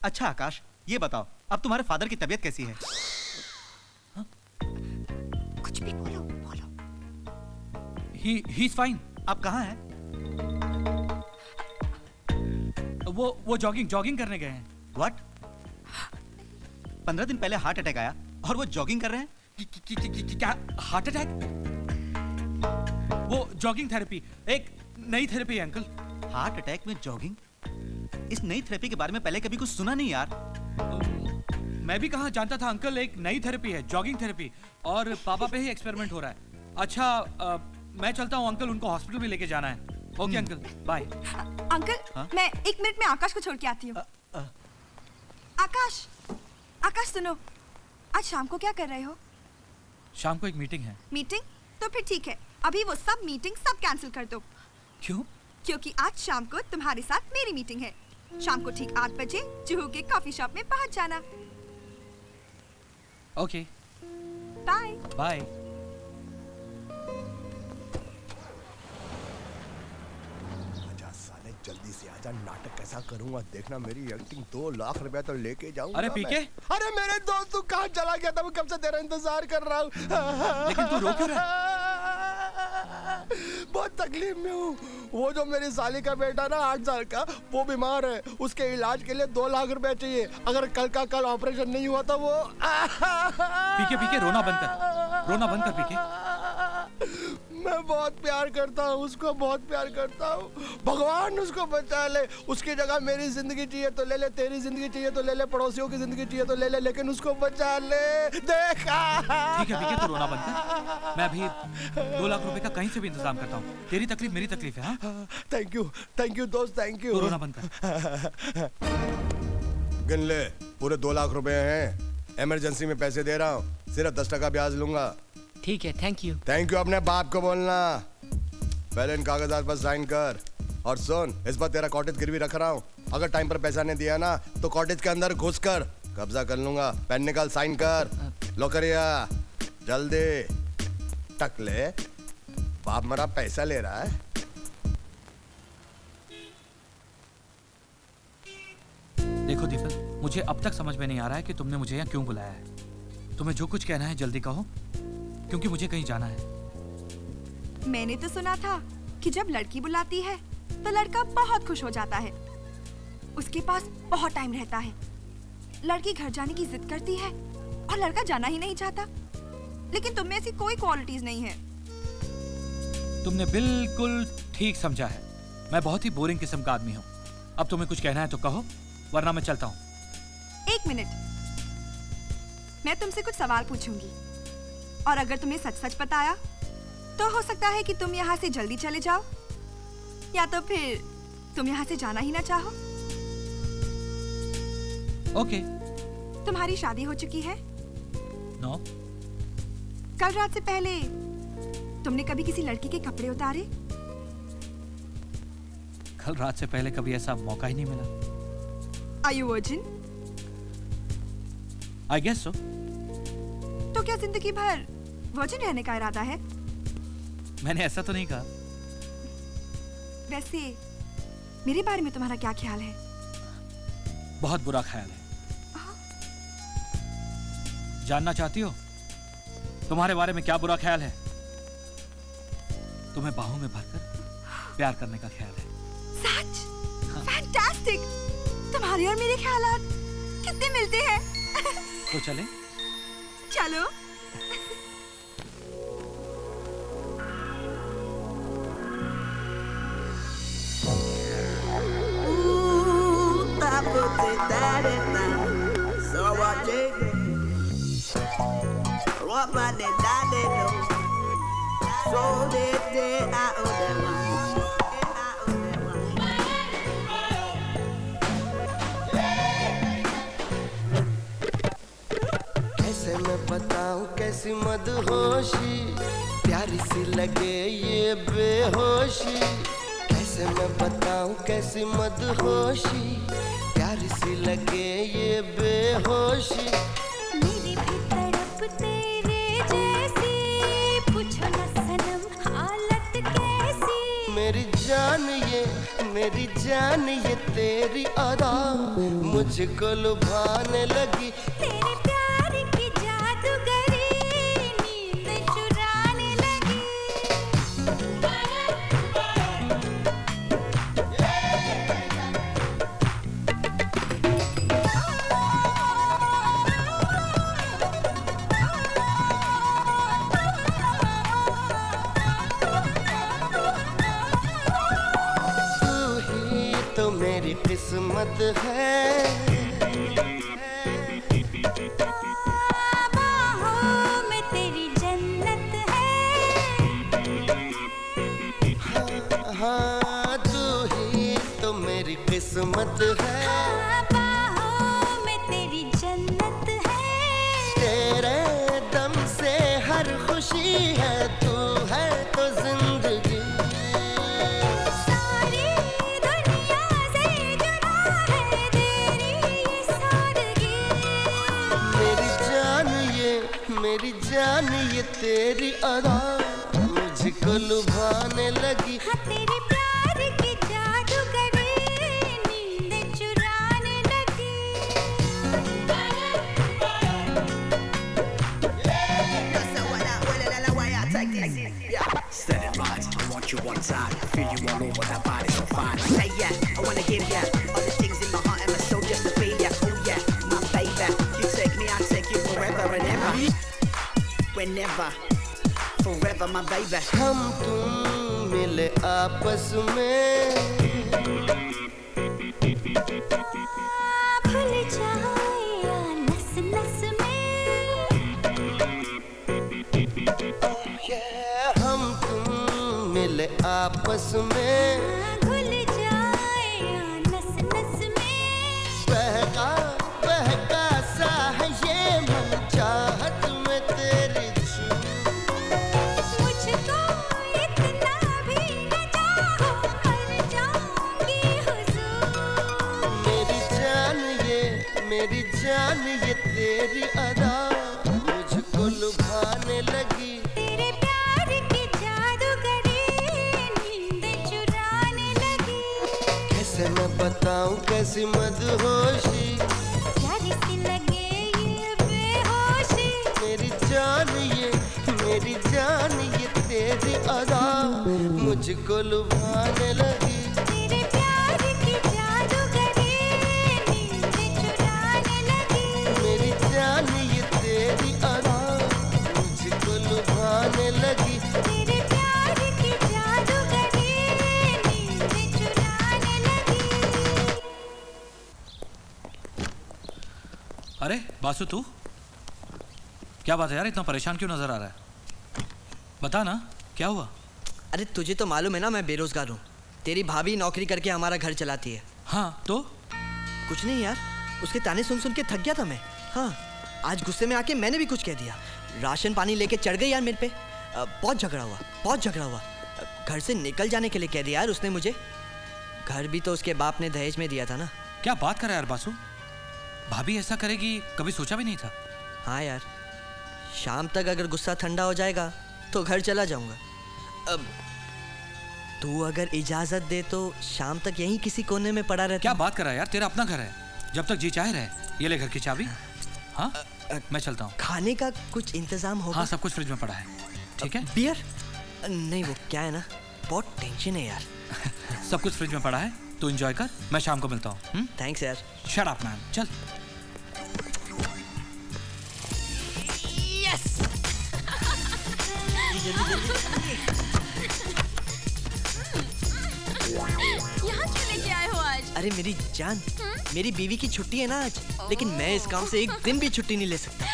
अच्छा आकाश, ये बताओ, अब तुम्हारे फादर की तबीयत कैसी है? कुछ भी बोलो, बोलो। He is fine. आप कहाँ हैं? वो जॉगिंग करने गए हैं। What? 15 दिन पहले हार्ट अटैक आया और वो जॉगिंग कर रहे हैं? क्या हार्ट अटैक? वो जॉगिंग थेरेपी, एक नई थेरेपी है अंकल। हार्ट अटैक में जॉगिंग? इस नई थेरेपी के बारे में पहले कभी कुछ सुना नहीं यार। मैं भी कहाँ जानता था अंकल, एक नई थेरेपी है, जॉगिंग थेरेपी, और पापा पे ही एक्सपेरिमेंट हो रहा है। अच्छा मैं चलता हूँ अंकल, उनको हॉस्पिटल भी लेके जाना है। Okay uncle, bye. अंकल, मैं 1 मिनट में आकाश को छोड़ के आती हूँ। आकाश सुनो, आज शाम को क्या कर रहे हो? शाम को एक मीटिंग है। मीटिंग? तो फिर ठीक है, अभी वो सब मीटिंग सब कैंसिल कर दो। क्यों? क्योंकि आज शाम को तुम्हारे साथ मेरी मीटिंग है। शाम को ठीक 8 बजे जुहू के कॉफी शॉप में पहुंच जाना। Okay, bye bye. जल्दी से आजा, नाटक कैसा करूंगा देखना, मेरी एक्टिंग। 2 लाख रुपया तो लेके जाऊंगा। अरे पीके? अरे मेरे दोस्त, तू कहाँ चला गया था? मैं कब से तेरा इंतजार कर रहा हूँ। लेकिन तू रो क्यों रहा है? बहुत तकलीफ में हूँ। वो जो मेरी साली का बेटा ना 8 साल का, वो बीमार है। उसके इलाज के लिए 2 लाख रुपया चाहिए। अगर कल का कल ऑपरेशन नहीं हुआ तो वो पीके रोना बंद कर पीके। मैं बहुत प्यार करता हूँ उसको, बहुत प्यार करता हूँ। भगवान उसको बचा ले। उसकी जगह मेरी जिंदगी चाहिए तो ले ले, तेरी जिंदगी चाहिए तो ले ले, पड़ोसियों की जिंदगी चाहिए तो ले ले, लेकिन उसको बचा ले। देखा? ठीक है पीके, तू रोना बंद कर। मैं अभी 2 लाख रुपए का कहीं से भी इंतजाम करता हूँ। तेरी तकलीफ मेरी तकलीफ है। हाँ? थैंक यू दोस्त, थैंक यू। तू रोना बंद कर। गिन ले, पूरे 2 लाख रुपए हैं। इमरजेंसी में पैसे दे रहा हूँ, सिर्फ 10% ब्याज लूंगा। ठीक है, थैंक यू। थैंक यू अपने बाप को बोलना। पहले इन कागजात पर साइन कर। और सुन, इस बार तेरा कॉटेज गिरवी रख रहा हूँ। अगर टाइम पर पैसा नहीं दिया ना तो कॉटेज के अंदर घुस कर कब्जा कर लूंगा। पेन निकाल, साइन कर। लो करिया, जल्दी। टक ले, बाप मेरा पैसा ले रहा है। देखो दीपक, मुझे अब तक समझ में नहीं आ रहा है कि तुमने मुझे यहाँ क्यों बुलाया है। तुम्हें जो कुछ कहना है जल्दी कहो, क्योंकि मुझे कहीं जाना है। मैंने तो सुना था कि जब लड़की बुलाती है तो लड़का बहुत खुश हो जाता है। उसके पास बहुत टाइम रहता है। लड़की घर जाने की जिद करती है और लड़का जाना ही नहीं चाहता। लेकिन तुम में ऐसी कोई क्वालिटीज नहीं है। तुमने बिल्कुल ठीक समझा है। मैं बहुत ही बोरिंग किस्म का आदमी हूँ। अब तुम्हें कुछ कहना है तो कहो, वरना मैं चलता हूँ। 1 मिनट, मैं तुमसे कुछ सवाल पूछूंगी और अगर तुम्हें सच सच बताया तो हो सकता है कि तुम यहाँ से जल्दी चले जाओ, या तो फिर तुम यहाँ से जाना ही ना चाहो। ओके। तुम्हारी शादी हो चुकी है? नो। कल रात से पहले तुमने कभी किसी लड़की के कपड़े उतारे? कल रात से पहले कभी ऐसा मौका ही नहीं मिला। Are you virgin? I guess so. तो क्या जिंदगी भर वर्जिन रहने का इरादा है? मैंने ऐसा तो नहीं कहा। वैसे मेरे बारे में तुम्हारा क्या ख्याल है? बहुत बुरा ख्याल है। जानना चाहती हो तुम्हारे बारे में क्या बुरा ख्याल है? तुम्हें बाहों में भरकर प्यार करने का ख्याल है। सच? फैंटास्टिक! तुम्हारे और मेरे ख्यालात कितने मिलते हैं। तो चले? चलो। कैसे मैं बताऊं कैसी मदहोशी, प्यारी सी लगे ये बेहोशी। कैसे मैं बताऊं कैसी मदहोशी, प्यारी सी लगे ये बेहोशी। मेरी भी तड़प तेरे जैसी, पूछो न सनम हालत कैसी। मेरी जान ये तेरी अदा मुझको लुभाने लगी। तेरे प्यार की जादूगरी नींद चुराने लगी। मेरी किस्मत है, बाहों में तेरी जन्नत है। हाँ तू ही तो मेरी किस्मत है, बाहों में तेरी जन्नत है। तेरे दम से हर खुशी है, तू है तो जिंदगी। मेरी जान ये तेरी अदा मुझको लुभाने लगी। हाँ तेरे प्यार की जादूगरी नींद चुराने लगी। Set it right, I want you one side, feel you all over that body so fine. Say yeah, I wanna give ya all the things in my heart and my soul just to feel ya. Oh yeah, my baby, you take me, I take you forever and ever. Whenever, forever my baby. हम तुम मिले आपस में, भूल जाए नस नस में। हम तुम मिले आपस में, भूल जाए नस नस में। बहका बहका सा है ये मन चाहत में तेरी। मुझको इतना भी न चाहो, मर जाऊंगी हुजूर। मेरी जान ये तेरी अदा मुझको लुभाने लगी। तेरे प्यार की जादूगरी नींद चुराने लगी। कैसे मैं बताऊं कैसी मदहोशी, प्यारी सी लगे ये बेहोशी। मेरी जान ये तेरी अदा मुझको लुभाने लगी। तेरे प्यार की जादूगरी नींद चुराने लगी। मेरी जान ये तेरी अदा मुझको लुभाने लगी। तेरे प्यार की जादूगरी नींद चुराने लगी। अरे बासु तू क्या बात है यार, इतना परेशान क्यों नजर आ रहा है? बता ना क्या हुआ? अरे तुझे तो मालूम है ना मैं बेरोजगार हूँ। तेरी भाभी नौकरी करके हमारा घर चलाती है। हाँ तो? कुछ नहीं यार, उसके ताने सुन सुन के थक गया था मैं। हाँ आज गुस्से में आके मैंने भी कुछ कह दिया। राशन पानी लेके चढ़ गई यार मेरे पे। बहुत झगड़ा हुआ। घर से निकल जाने के लिए कह दिया यार उसने मुझे। घर भी तो उसके बाप ने दहेज में दिया था ना। क्या बात कर रहा है यार बासु, भाभी ऐसा करेगी कभी सोचा भी नहीं था। हाँ यार, शाम तक अगर गुस्सा ठंडा हो जाएगा तो घर चला जाऊंगा। अब तू अगर इजाजत दे तो शाम तक यहीं किसी कोने में पड़ा रहता। क्या बात कर रहा है यार, तेरा अपना घर है, जब तक जी चाहे रहे। ये ले घर की चाबी। हाँ मैं चलता हूँ। खाने का कुछ इंतजाम होगा? हाँ सब कुछ फ्रिज में पड़ा है। ठीक है। बियर नहीं, वो क्या है ना बहुत टेंशन है यार। सब कुछ फ्रिज में पड़ा है, तू एंजॉय कर, मैं शाम को मिलता हूँ। थैंक्स यार। शट अप मैन, चल। यहाँ क्यों लेके आए हो आज? अरे मेरी जान, मेरी बीवी की छुट्टी है ना आज, लेकिन मैं इस काम से एक दिन भी छुट्टी नहीं ले सकता।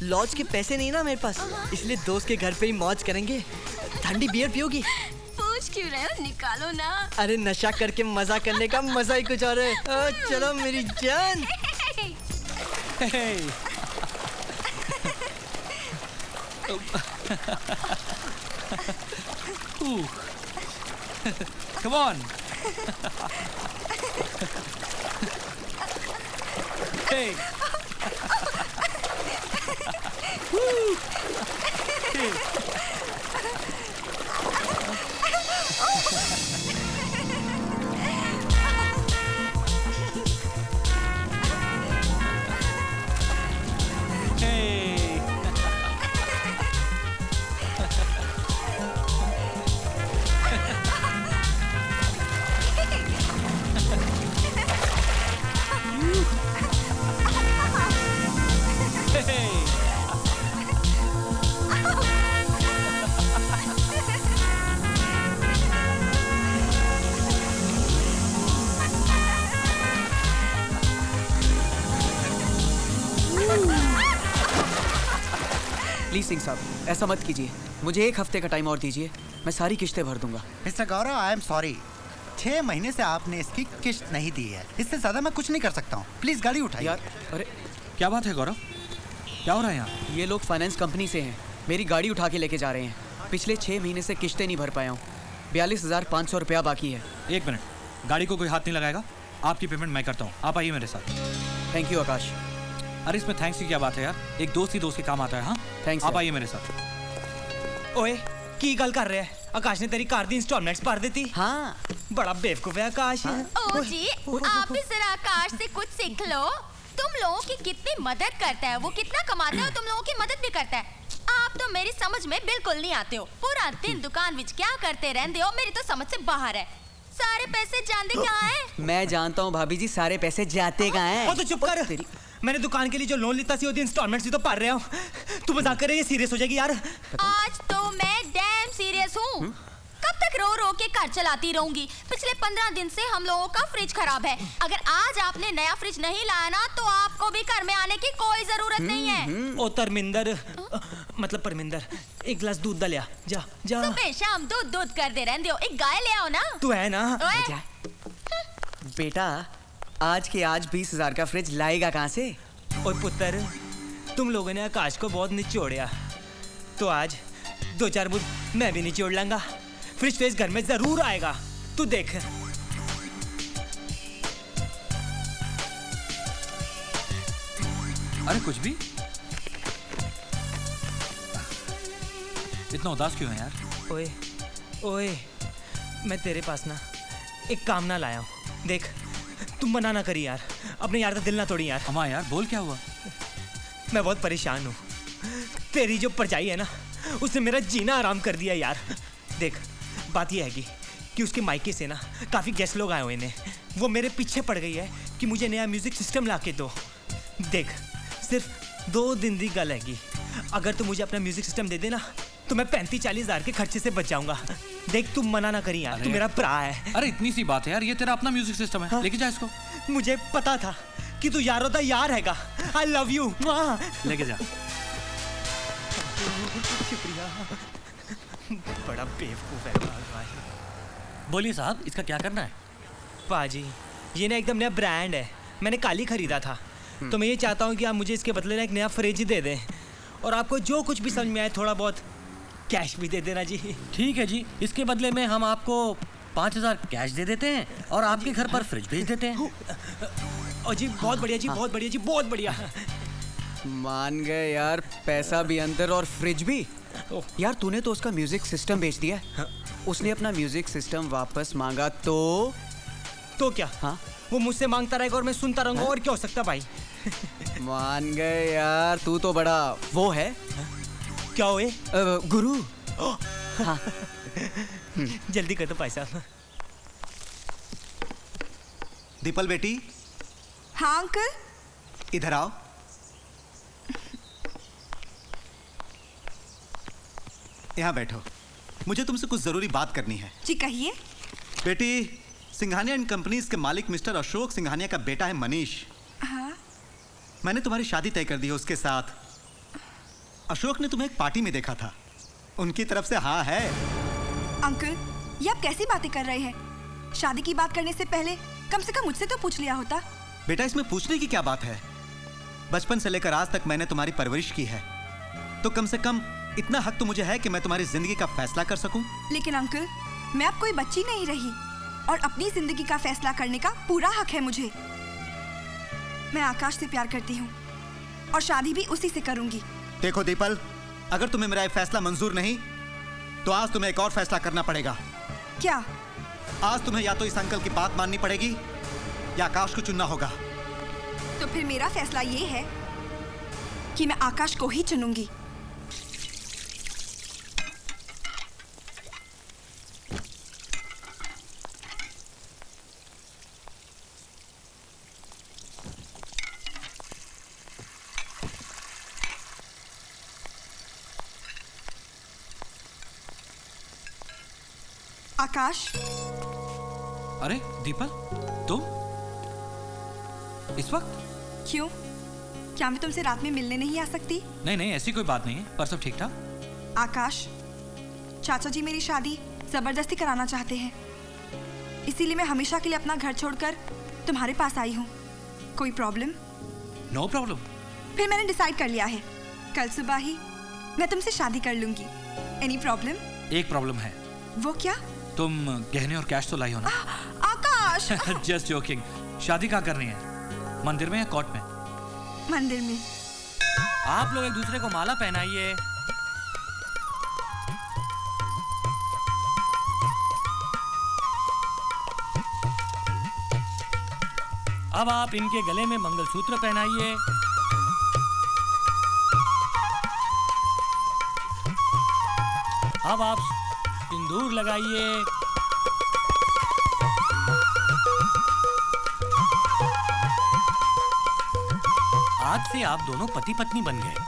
लॉज के पैसे नहीं ना मेरे पास, इसलिए दोस्त के घर पे ही मौज करेंगे। ठंडी बियर पियोगी? पूछ क्यों रहे हो, निकालो ना। अरे नशा करके मजा करने का मजा ही कुछ और है। चलो मेरी जान। Come on. Hey. Woo. Hey. Hey. Please Singh साहब, ऐसा मत कीजिए। मुझे 1 हफ्ते का टाइम और दीजिए, मैं सारी किश्तें भर दूंगा। Mister Gaurav, I am sorry, 6 महीने से आपने इसकी किश्त नहीं दी है। इससे ज्यादा मैं कुछ नहीं कर सकता हूँ। प्लीज गाड़ी उठाइए। यार, अरे क्या बात है गौरव? क्या हो रहा है यहाँ? ये लोग फाइनेंस कंपनी से हैं, मेरी गाड़ी उठा के लेके जा रहे हैं। पिछले 6 महीने से किश्तें नहीं भर पाया हूँ। 42,500 रुपया बाकी है। 1 मिनट, गाड़ी को कोई हाथ नहीं लगाएगा। आपकी पेमेंट मैं करता हूँ, आप आइए मेरे साथ। थैंक यू आकाश। अरे इसमें थैंक्स की क्या बात है यार, एक दोस्त ही दोस्त के काम आता है। हाँ थैंक्स, आप आइए मेरे साथ। ओए की गल कर रहे हैं? आकाश ने तेरी कार दी इंस्टॉलमेंट्स भर देती। हाँ, बड़ा बेवकूफ है आकाश। ओ जी, आप भी जरा आकाश से कुछ सीख लो। तुम लोगों की कितनी मदद करता है, वो कितना कमाता है और तुम लोगों की मदद भी करता है। आप तो मेरी समझ में बिल्कुल नहीं आते हो। पूरा दिन दुकान विच क्या करते रहते हो, मेरी तो समझ से बाहर है। सारे पैसे जानते कहाँ हैं? मैं जानता हूँ भाभी जी, सारे पैसे जाते कहाँ हैं। ओ तो चुप कर। मैंने दुकान के लिए जो लोन लिया सी ओदी इंस्टॉलमेंट्स भी तो भर रहा हूँ। तू मजाक कर रही है? सीरियस हो जाएगी यार। आज तो मैं डैम सीरियस हूँ। कब तक रो रो के घर चलाती रहूंगी? पिछले 15 दिन से हम लोगों का फ्रिज खराब है। अगर आज आपने नया फ्रिज नहीं लाया ना, तो आपको भी घर में आने की कोई जरूरत नहीं है। ओ धर्मिंदर, मतलब परमिंदर, 1 गिलास दूध दा लिया। जा जा। सुबह शाम दूध दूध कर दे रहते हो। एक गाय ले आओ ना। तू है ना? बेटा, आज के आज 20,000 का फ्रिज लाएगा कहाँ से? और पुत्र, तुम लोगों ने आकाश को बहुत निचोड़िया, तो आज 2-4 बूंद मैं भी निचोड़ लाऊंगा। फ्रिज फेज घर में जरूर आएगा, तू देख। अरे कुछ भी? इतना उदास क्यों है यार? ओए ओए, मैं तेरे पास ना एक काम ना लाया हूँ। देख, तुम मना ना करी यार, अपने यार का दिल ना तोड़ी यार। अम्मा यार, बोल क्या हुआ? मैं बहुत परेशान हूँ। तेरी जो परछाई है ना, उसने मेरा जीना आराम कर दिया यार। देख, बात यह है कि उसके मायके से ना काफ़ी गेस्ट लोग आए हुए हैं। वो मेरे पीछे पड़ गई है कि मुझे नया म्यूजिक सिस्टम ला के दो। देख, सिर्फ 2 दिन की गल हैगी। अगर तू मुझे अपना म्यूजिक सिस्टम दे देना, तो मैं 35-40 हज़ार के खर्चे से बच जाऊंगा। देख, तुम मना ना करी यार, तू मेरा भरा है। अरे इतनी सी बात है यार, ये तेरा अपना म्यूजिक सिस्टम है। हाँ? लेके जा इसको। मुझे पता था कि तू यारों का यार हैगा। आई लव यू। लेके जा। शुक्रिया। बड़ा बेवकूफ है भाई। बोलिए साहब, इसका क्या करना है? पाजी, ये ना एकदम नया ब्रांड है, मैंने कल ही खरीदा था। तो मैं ये चाहता हूँ कि आप मुझे इसके बदले ना एक नया फ्रिज दे दें, और आपको जो कुछ भी समझ में आए थोड़ा बहुत कैश भी दे देना जी। ठीक है जी, इसके बदले में हम आपको 5,000 कैश दे देते हैं और आपके घर पर फ्रिज भेज देते हैं। और जी बहुत बढ़िया जी, बहुत बढ़िया जी, बहुत बढ़िया। मान गए यार, पैसा भी अंदर और फ्रिज भी। यार तूने तो उसका म्यूजिक सिस्टम बेच दिया। उसने अपना म्यूजिक सिस्टम वापस मांगा तो क्या? हाँ, वो मुझसे मांगता रहेगा और मैं सुनता रहूंगा। और क्या हो सकता भाई? मान गए यार, तू तो बड़ा वो है। क्या हुए? गुरु। हाँ। जल्दी कर दो भाई साहब। दीपल बेटी। हाँ अंकल। इधर आओ। यहाँ बैठो, मुझे तुमसे कुछ जरूरी बात करनी है। जी कहिए। बेटी, सिंघानिया एंड कंपनीज के मालिक मिस्टर अशोक सिंघानिया का बेटा है मनीष। हाँ? मैंने तुम्हारी शादी तय कर दी है उसके साथ। अशोक ने तुम्हें एक पार्टी में देखा था, उनकी तरफ से हाँ है। अंकल, ये आप कैसी बातें कर रहे हैं? शादी की बात करने से पहले कम से कम मुझसे तो पूछ लिया होता। बेटा, इसमें पूछने की क्या बात है? बचपन से लेकर आज तक मैंने तुम्हारी परवरिश की है, तो कम से कम इतना हक तो मुझे है कि मैं तुम्हारी जिंदगी का फैसला कर सकूं। लेकिन अंकल, मैं अब कोई बच्ची नहीं रही और अपनी जिंदगी का फैसला करने का पूरा हक है मुझे। मैं आकाश से प्यार करती हूँ और शादी भी उसी से करूंगी। देखो दीपल, अगर तुम्हें मेरा ये फैसला मंजूर नहीं तो आज तुम्हें एक और फैसला करना पड़ेगा। क्या? आज तुम्हें या तो इस अंकल की बात माननी पड़ेगी या आकाश को चुनना होगा। तो फिर मेरा फैसला ये है कि मैं आकाश को ही चुनूंगी। आकाश। अरे दीपल, तुम इस वक्त? क्यों? क्या मैं तुमसे रात में मिलने नहीं आ सकती? नहीं नहीं, ऐसी कोई बात नहीं है, पर सब ठीक ठाक। आकाश, चाचा जी मेरी शादी जबरदस्ती कराना चाहते हैं, इसीलिए मैं हमेशा के लिए अपना घर छोड़कर तुम्हारे पास आई हूँ। कोई प्रॉब्लम? No problem. फिर मैंने डिसाइड कर लिया है, कल सुबह ही मैं तुमसे शादी कर लूंगी। Any problem? एक प्रॉब्लम है। वो क्या? तुम गहने और कैश तो लाई हो ना? आकाश! Just joking. शादी कहाँ करनी है, मंदिर में या कोर्ट में? मंदिर में। आप लोग एक दूसरे को माला पहनाइए। अब आप इनके गले में मंगलसूत्र पहनाइए। अब आप सिंदूर लगाइए। आज से आप दोनों पति पत्नी बन गए।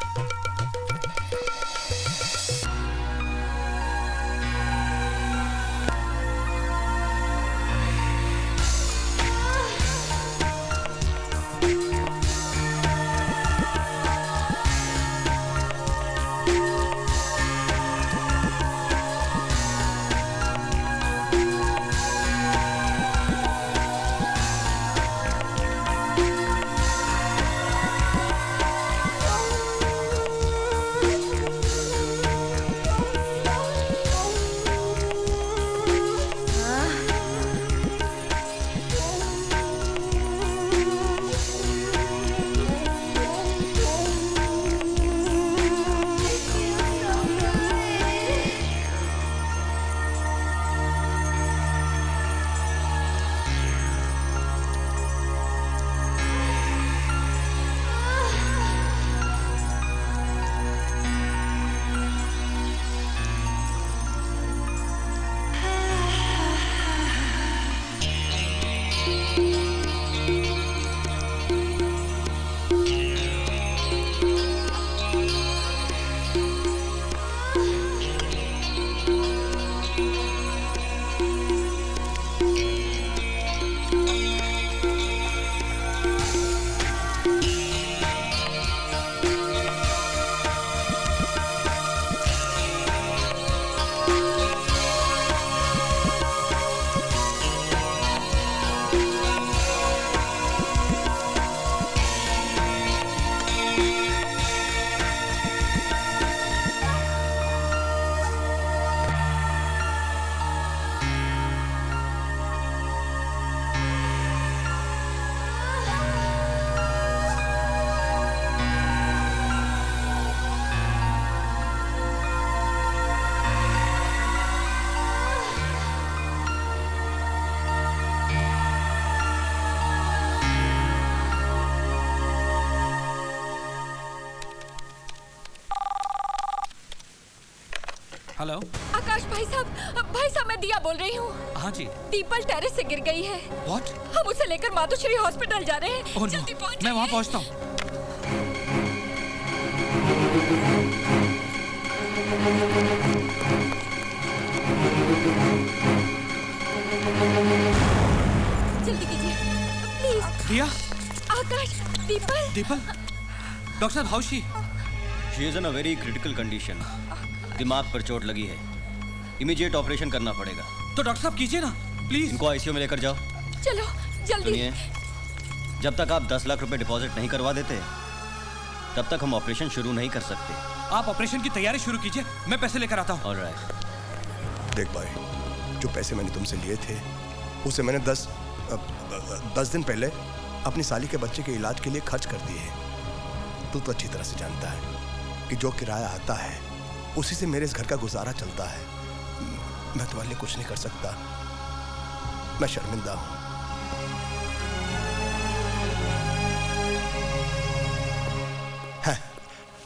हेलो। आकाश भाई साहब मैं दिया बोल रही हूँ। हाँ जी। दीपल टेरेस से गिर गई है। What? हम उसे लेकर मातोश्री हॉस्पिटल जा रहे हैं। Oh, no. जल्दी पहुंच। मैं वहाँ पहुँचता हूँ। जल्दी कीजिए प्लीज। दिया। आकाश, दीपल। दीपल। डॉक्टर साहब, how she? She is in a very critical condition. दिमाग पर चोट लगी है, इमीडिएट ऑपरेशन करना पड़ेगा। तो डॉक्टर साहब कीजिए ना प्लीज। इनको आईसीयू में लेकर जाओ। चलो जल्दी। सुनिए, जब तक आप 10 लाख रुपए डिपॉजिट नहीं करवा देते तब तक हम ऑपरेशन शुरू नहीं कर सकते। आप ऑपरेशन की तैयारी शुरू कीजिए, मैं पैसे लेकर आता हूँ। ऑलराइट। देख भाई, जो पैसे मैंने तुमसे लिए थे उसे मैंने 10 दिन पहले अपनी साली के बच्चे के इलाज के लिए खर्च कर दिए हैं। तू तो अच्छी तरह से जानता है कि जो किराया आता है उसी से मेरे इस घर का गुजारा चलता है। मैं तुम्हारे लिए कुछ नहीं कर सकता, मैं शर्मिंदा हूं।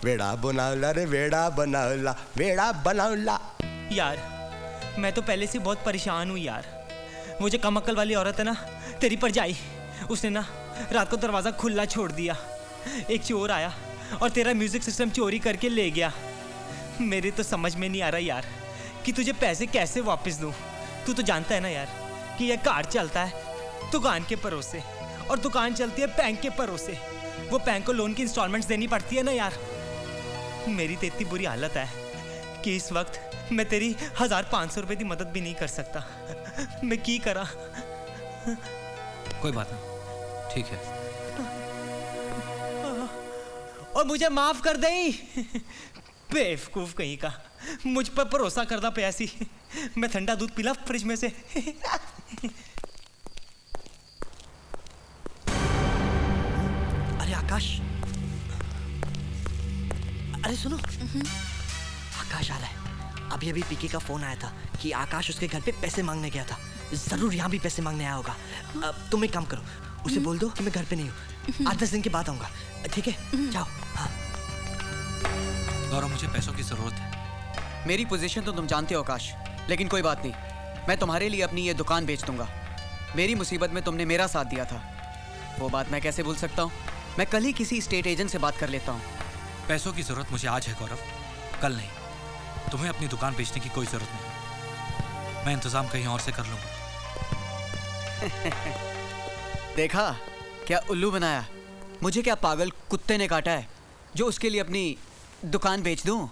वेड़ा बनावला रे वेड़ा बनावला, वेड़ा बनावला। यार मैं तो पहले से बहुत परेशान हूँ यार। वो जो कम अक्ल वाली औरत है ना, तेरी परजाई, उसने ना रात को दरवाज़ा खुला छोड़ दिया। एक चोर आया और तेरा म्यूजिक सिस्टम चोरी करके ले गया। मेरे तो समझ में नहीं आ रहा यार कि तुझे पैसे कैसे वापस दूँ। तू तो जानता है ना यार कि यह कार चलता है दुकान के भरोसे और दुकान चलती है बैंक के भरोसे। वो बैंक को लोन की इंस्टॉलमेंट्स देनी पड़ती है ना यार। मेरी तो इतनी बुरी हालत है कि इस वक्त मैं तेरी 1500 रुपए की मदद भी नहीं कर सकता। मैं की करा? कोई बात नहीं, ठीक है। और मुझे माफ कर दई। बेवकूफ कहीं का, मुझ पर भरोसा करदा पिया सी। मैं ठंडा दूध पीला फ्रिज में से। अरे आकाश, अरे सुनो, आकाश आ रहा है। अभी अभी पीके का फोन आया था कि आकाश उसके घर पे पैसे मांगने गया था। जरूर यहाँ भी पैसे मांगने आया होगा। तुम एक काम करो, उसे बोल दो कि मैं घर पे नहीं हूँ, 8-10 दिन के बाद आऊंगा। ठीक है, जाओ। हाँ। गौरव, मुझे पैसों की जरूरत है। मेरी पोजीशन तो तुम जानते हो आकाश, लेकिन कोई बात नहीं, मैं तुम्हारे लिए अपनी ये दुकान बेच दूंगा। मेरी मुसीबत में तुमने मेरा साथ दिया था, वो बात मैं कैसे भूल सकता हूँ। मैं कल ही किसी स्टेट एजेंट से बात कर लेता हूँ। पैसों की जरूरत मुझे आज है गौरव, कल नहीं। तुम्हें अपनी दुकान बेचने की कोई जरूरत नहीं, मैं इंतजाम कहीं और से कर लूंगा। देखा क्या उल्लू बनाया? मुझे क्या पागल कुत्ते ने काटा है जो उसके लिए अपनी दुकान बेच दूं?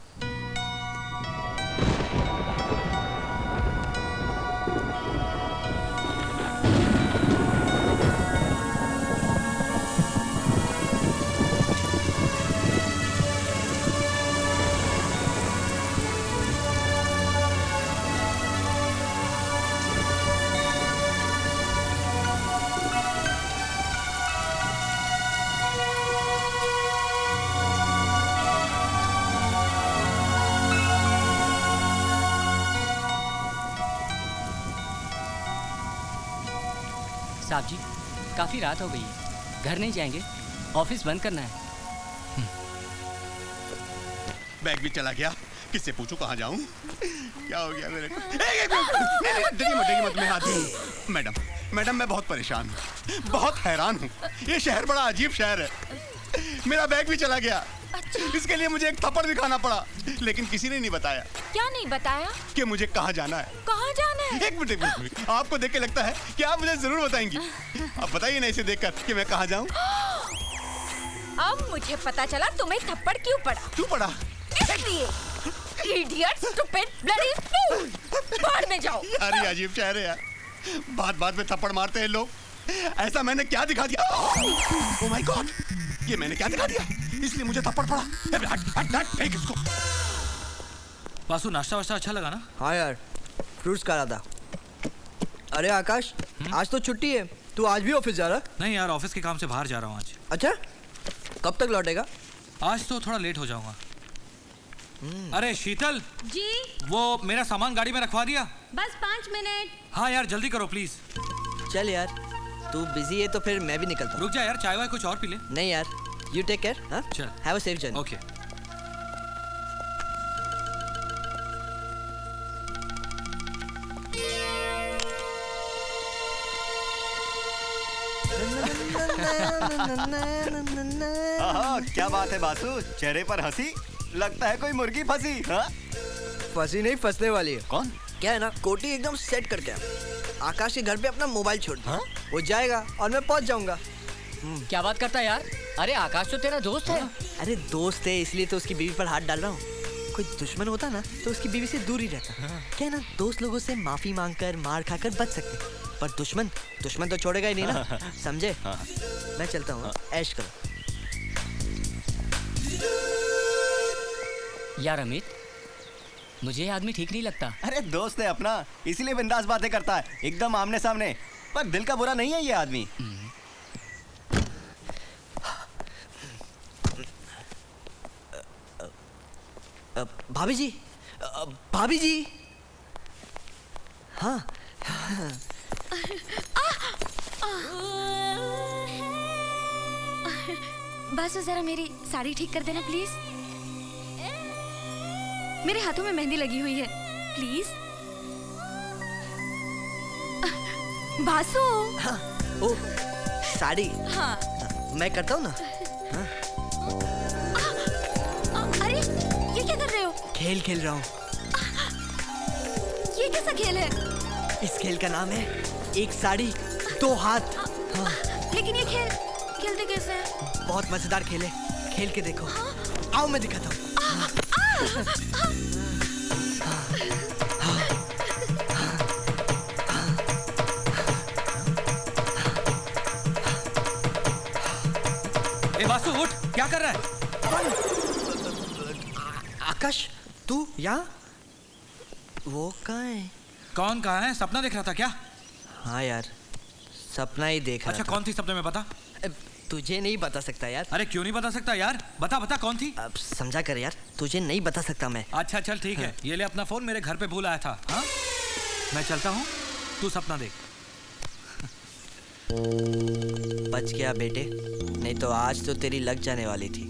साहब जी, काफी रात हो गई है, घर नहीं जाएंगे? ऑफिस बंद करना है। बैग भी चला गया, किससे पूछूं कहाँ जाऊं? क्या हो गया मेरे को? देखिए मत, मैं हाथ दूं। मैडम मैं बहुत परेशान हूँ, बहुत हैरान हूँ। ये शहर बड़ा अजीब शहर है। मेरा बैग भी चला गया, इसके लिए मुझे एक थप्पड़ भी खाना पड़ा, लेकिन किसी ने नहीं बताया। क्या नहीं बताया? कि मुझे कहाँ जाना है। कहाँ जाना है? एक मिनट, आपको देख के लगता है कि आप मुझे जरूर बताएंगी। अब बताइए ना इसे देखकर कि मैं कहाँ जाऊँ। अब मुझे पता चला तुम्हें थप्पड़ क्यों पड़ा। क्यों पड़ा? इसलिए। Idiot, stupid, bloody fool! बाहर में जाओ। अरे अजीब शहर है यार, बात में थप्पड़ मारते हैं लोग। ऐसा मैंने क्या दिखा दिया? ओह माय गॉड, ये मैंने क्या दिखा दिया? इसलिए मुझे थप्पड़ पड़ा। हट, फेंक इसको। वासु, नाश्ता वाश्ता अच्छा लगा ना? हाँ यार, फ्रूट्स खा रहा था। अरे आकाश, आज तो छुट्टी है, तू आज भी ऑफिस जा रहा? नहीं यार, ऑफिस के काम से बाहर जा रहा हूँ आज। अच्छा, कब तक लौटेगा? आज तो थोड़ा लेट हो जाऊंगा। अरे शीतल जी, वो मेरा सामान गाड़ी में रखवा दिया? बस 5 मिनट। हाँ यार, जल्दी करो प्लीज। चल यार, तू बिजी है तो फिर मैं भी निकलता हूँ। रुक जा यार, चाय वाय कुछ और पी ले। नहीं यार, यू टेक केयर। हाँ, चल, have a safe journey. Okay. क्या बात है बासु, चेहरे पर हंसी, लगता है कोई मुर्गी फंसी। हाँ? फंसी नहीं, फंसने वाली है। कौन? क्या है ना, कोटी एकदम सेट करके आकाश के घर पे अपना मोबाइल छोड़ दिया। वो जाएगा और मैं पहुंच जाऊंगा। क्या बात करता है यार? अरे आकाश तो तेरा दोस्त है। अरे दोस्त है इसलिए तो उसकी बीवी पर हाथ डाल रहा हूँ। कोई दुश्मन होता ना तो उसकी बीवी से दूर ही रहता। क्या है ना, दोस्त लोगों से माफी मांगकर मार खाकर बच सकते, पर दुश्मन तो छोड़ेगा ही नहीं ना। समझे? मैं चलता हूँ, ऐश करो। यार अमित, मुझे ये आदमी ठीक नहीं लगता। अरे दोस्त है अपना, इसीलिए बिंदास बातें करता है, एकदम आमने सामने। पर दिल का बुरा नहीं है ये आदमी। भाभी जी, भाभी जी। हाँ। बासु जरा मेरी साड़ी ठीक कर देना प्लीज। मेरे हाथों में मेहंदी लगी हुई है, प्लीज। बासु। हाँ, ओ, साड़ी। हाँ। मैं करता हूँ ना। हाँ। अरे ये क्या कर रहे हो? खेल खेल रहा हूँ। ये कैसा खेल है? इस खेल का नाम है एक साड़ी दो हाथ। हाँ। लेकिन ये खेल खेलते कैसे हैं? बहुत मजेदार खेल है, खेल के देखो। आओ मैं दिखाता हूँ। ए वासु उठ, क्या कर रहा है? आकाश, तू यहाँ? वो कहाँ है? कौन कहाँ है? सपना देख रहा था क्या? हाँ यार, सपना ही देख रहा अच्छा था। कौन थी सपने में, बता। तुझे नहीं बता सकता यार। अरे क्यों नहीं बता सकता यार? बता बता कौन थी? अब समझा कर यार, तुझे नहीं बता सकता मैं। अच्छा चल ठीक है, ये ले अपना फोन, मेरे घर पे भूल आया था। हाँ? मैं चलता हूँ, तू सपना देख। बच गया बेटे, नहीं तो आज तो तेरी लग जाने वाली थी।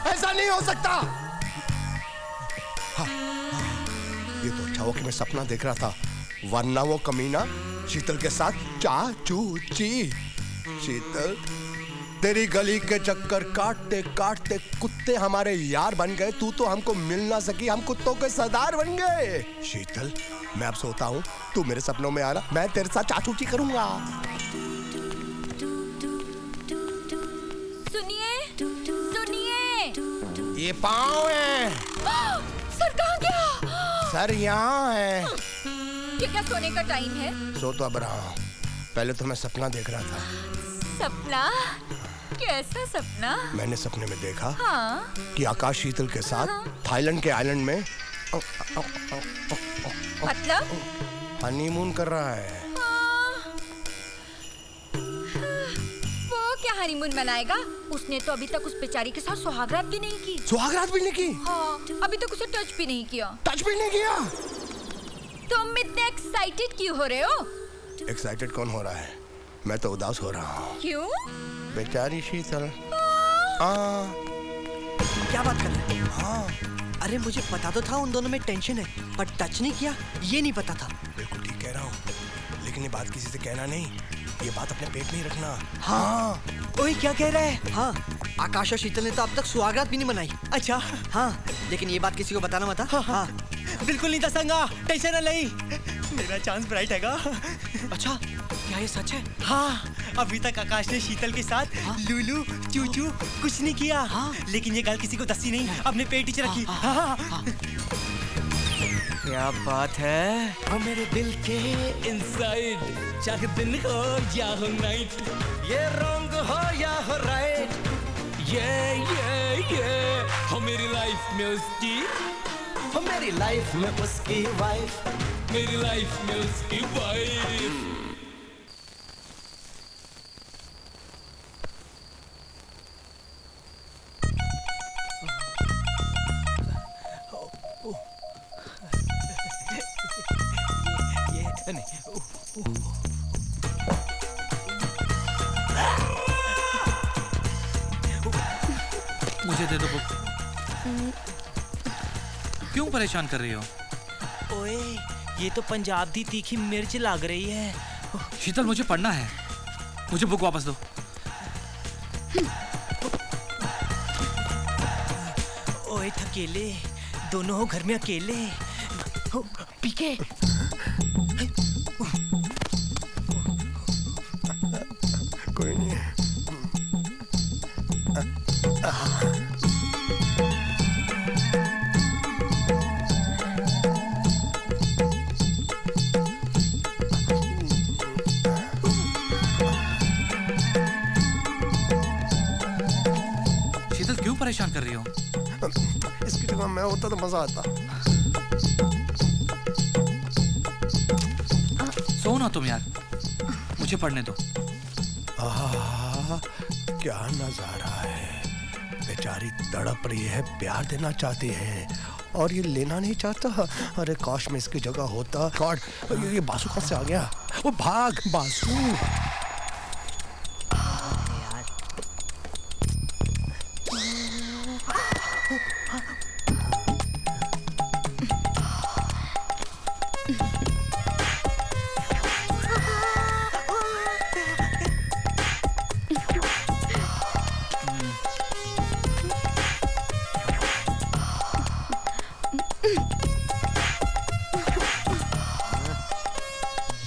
ऐसा नहीं हो सकता। हाँ, ये तो अच्छा हुआ कि मैं सपना देख रहा था, वरना वो कमीना शीतल के साथ चाचूची। शीतल, तेरी गली के चक्कर काटते काटते कुत्ते हमारे यार बन गए, तू तो हमको मिल ना सकी, हम कुत्तों के सरदार बन गए। शीतल, मैं अब सोता हूँ, तू मेरे सपनों में आना, मैं तेरे साथ चाचूची करूंगा। सुनिए, सुनिए। ये पाँव है। सर कहाँ गया? घर यहाँ है। ये क्या सोने का टाइम है? सो तो अब रहा हूँ, पहले तो मैं सपना देख रहा था। सपना? कैसा सपना? मैंने सपने में देखा हाँ? कि आकाश शीतल के साथ थाईलैंड के आइलैंड में मतलब? हनीमून कर रहा है। वो क्या हनीमून मनाएगा? उसने तो अभी तक उस बेचारी के साथ सुहागरात भी नहीं की। सुहागरात भी नहीं की? हाँ, अभी तक उसे टच भी नहीं किया। टच भी नहीं किया? तुम इतने एक्साइटेड क्यों हो रहे हो? एक्साइटेड कौन हो रहा है? मैं तो उदास हो रहा हूँ। क्यों? बेचारी शीतल। क्या बात कर रहे हैं? हाँ। अरे मुझे पता तो था उन दोनों में टेंशन है, पर टच नहीं किया ये नहीं पता था। बिल्कुल ठीक कह रहा हूँ, लेकिन ये बात किसी से कहना नहीं, ये बात अपने पेट में ही रखना। हाँ। ओए क्या कह रहा है? हाँ, आकाश और शीतल ने तो अब तक सुहागरात भी नहीं मनाई। अच्छा। हाँ, लेकिन ये बात किसी को बताना मत। हाँ। बिल्कुल नहीं दसांगा, टेंशन ना लई, मेरा चांस ब्राइट हैगा। अच्छा, क्या ये सच है? हाँ, अभी तक आकाश ने शीतल के साथ लूलू चूचू कुछ नहीं किया। लेकिन ये गल किसी को दसी नहीं, अपने पेट ही रखी। क्या बात है? वो मेरे दिल के इनसाइड, चाहे दिन हो या हो नाइट, ये रॉन्ग हो या हो राइट, ये हो मेरी लाइफ में उसकी, हो मेरी लाइफ में उसकी वाइफ, मेरी लाइफ में उसकी वाइफ। मुझे दे दो बुक। क्यों परेशान कर रही हो? ओए, ये तो पंजाब दी तीखी मिर्च लग रही है। शीतल मुझे पढ़ना है, मुझे बुक वापस दो। ओए थकेले, दोनों हो घर में अकेले। पीके। कोई नहीं। शीतल क्यों परेशान कर रही हो? इसकी जगह मैं होता तो मजा आता। सो ना तुम यार, मुझे पढ़ने दो। क्या नजारा है, बेचारी तड़प रही है, प्यार देना चाहती है और ये लेना नहीं चाहता। अरे काश में इसकी जगह होता। गॉड, ये बासु कहाँ से आ गया? वो भाग बासु।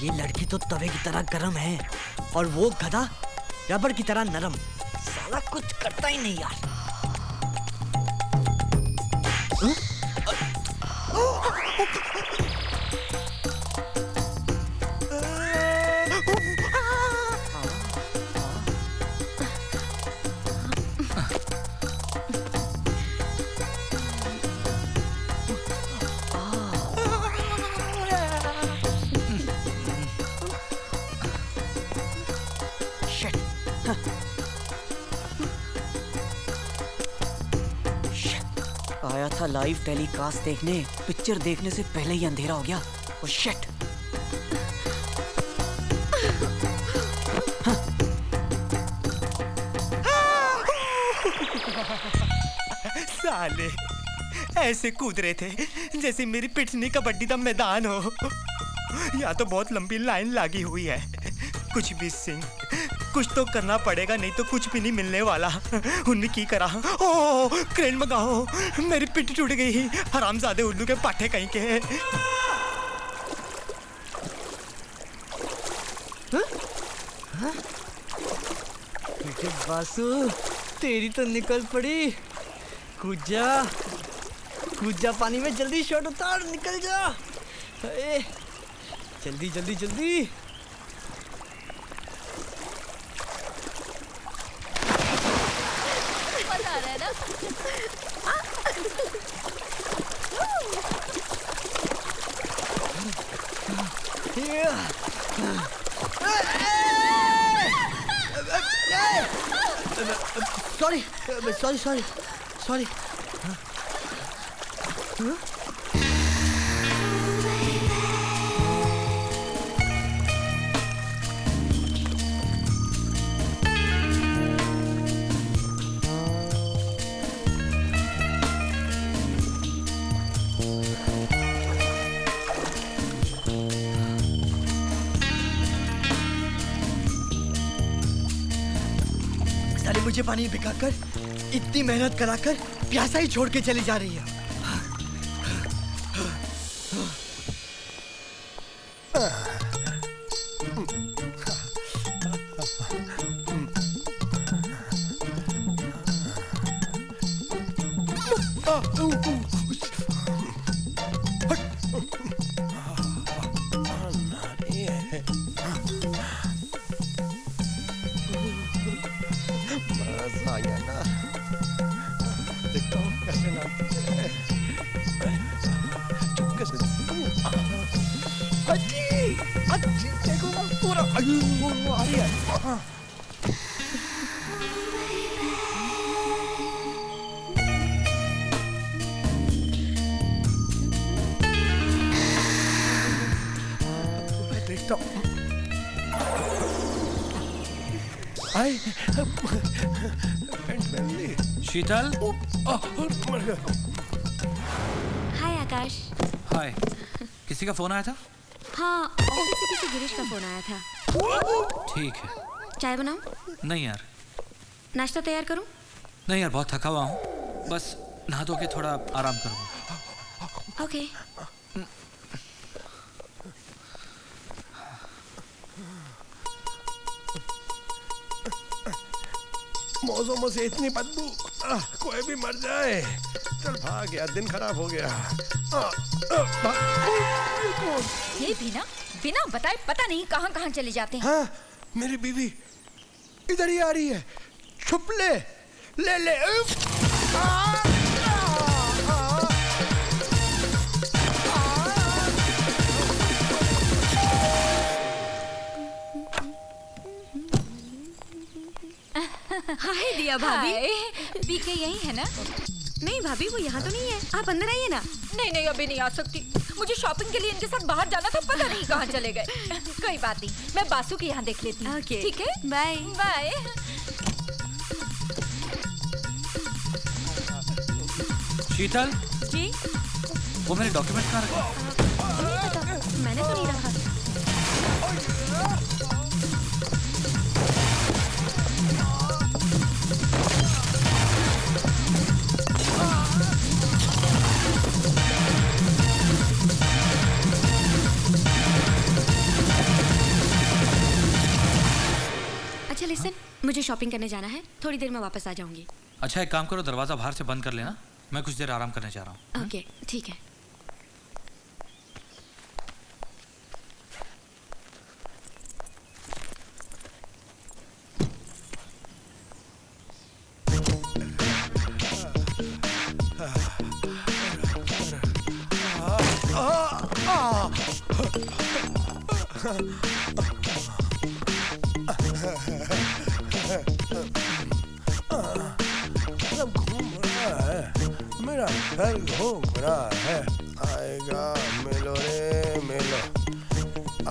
ये लड़की तो तवे की तरह गरम है और वो गधा रबड़ की तरह नरम। साला कुछ करता ही नहीं यार। आया था लाइव टेलीकास्ट देखने, पिक्चर देखने से पहले ही अंधेरा हो गया। Oh shit. साले ऐसे कूद रहे थे जैसे मेरी पिछली कबड्डी का मैदान हो। यहाँ तो बहुत लंबी लाइन लगी हुई है। कुछ भी सिंह, कुछ तो करना पड़ेगा, नहीं तो कुछ भी नहीं मिलने वाला। उन्हें की करा। ओ क्रेन मंगाओ, मेरी पिट टूट गई। हरामजादे उल्लू के पाठे कहीं के। बासु, तेरी तो निकल पड़ी। कूद जा, कूद जा पानी में, जल्दी शॉट उतार, निकल जा। अरे जल्दी जल्दी जल्दी। मजा आ रहा है ना? Sorry sorry sorry sorry. साली मुझे पानी में भिगाकर, इतनी मेहनत कराकर प्यासा ही छोड़ के चली जा रही है। मजा आया ना। देखता हूँ कैसे नाचती है। चुपके से अच्छी अच्छी देखो ना पूरा आ रही है। मैं देखता हूँ। आई शीतल। हाय आकाश। हाय। किसी का फोन आया था? हाँ, ऑफिस से किसी गिरीश का फोन आया था। ठीक है। चाय बनाऊं? नहीं यार। नाश्ता तैयार करूं? नहीं यार, बहुत थका हुआ हूँ, बस नहा धो के थोड़ा आराम करूँगा। ओके। मौसम से इतनी बदबू, कोई भी मर जाए। चल भाग यार, दिन खराब हो गया। ये बिना बिना बताए पता नहीं कहाँ कहाँ चले जाते हैं। हाँ, मेरी बीवी इधर ही आ रही है। छुप ले, ले ले। हाय दिया भाभी। बीके यही है ना? नहीं भाभी, वो यहाँ तो नहीं है। आप अंदर आइए ना। नहीं नहीं, अभी नहीं आ सकती। मुझे शॉपिंग के लिए इनके साथ बाहर जाना था, पता नहीं कहाँ चले गए। कोई बात नहीं, मैं बासु के यहाँ देख लेती हूँ। ओके, ठीक है, बाय बाय। शीतल जी। वो मेरे डॉक्यूमेंट कहाँ रखे? नहीं पता, मैंने तो नहीं रखा। अच्छा लिसन, मुझे शॉपिंग करने जाना है, थोड़ी देर में वापस आ जाऊंगी। अच्छा एक काम करो, दरवाजा बाहर से बंद कर लेना, मैं कुछ देर आराम करने जा रहा हूँ। ओके ठीक है। सब घूम रहा है, मेरा घर घूम रहा है। आएगा मिलो रे मिलो,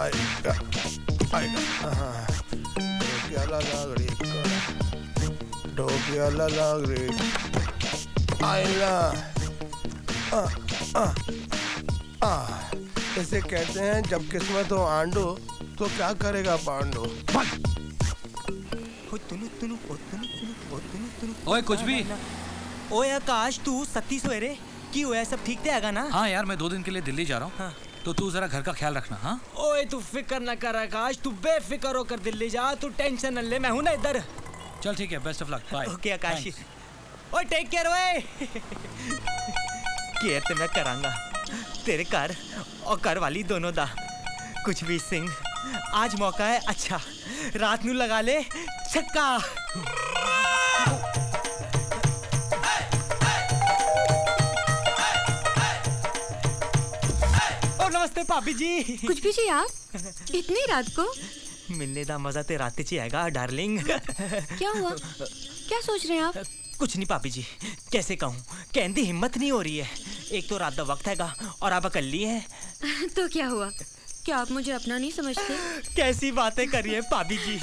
आएगा आएगा। ढोकिया लगा ढोकिया लगा आएगा। इसे कहते हैं जब किस्मत हो आंडो तो क्या करेगा पांडो। ओए कुछ भी। ओए आकाश, तू सत्ती सोएरे की हुआ, सब ठीक थे आगा ना? हाँ यार, मैं 2 दिन के लिए दिल्ली जा रहा हूँ। हाँ। तो तू जरा घर का ख्याल रखना। हाँ ओए तू फिक्र ना कर आकाश, तू बेफिक्र होकर दिल्ली जा, तू टेंशन न ले, मैं हूं ना इधर। चल ठीक है, best of luck, bye. Okay Akash. ओए टेक केयर। ओए केयर ते मैं करांगा तेरे घर और घर वाली दोनों दा। कुछ भी सिंह, आज मौका है अच्छा, रात नू लगा ले छक्का। ओ नमस्ते भाभी जी। कुछ भी जी आप इतनी रात को? मिलने दा मजा ते रात च ही आएगा डार्लिंग। क्या हुआ? क्या सोच रहे हैं आप? कुछ नहीं भाभी जी, कैसे कहूँ, कहने दी हिम्मत नहीं हो रही है। एक तो रात का वक्त हैगा और आप अकेली हैं। तो क्या हुआ? क्या आप मुझे अपना नहीं समझते? कैसी बातें कर रही है भाभी जी,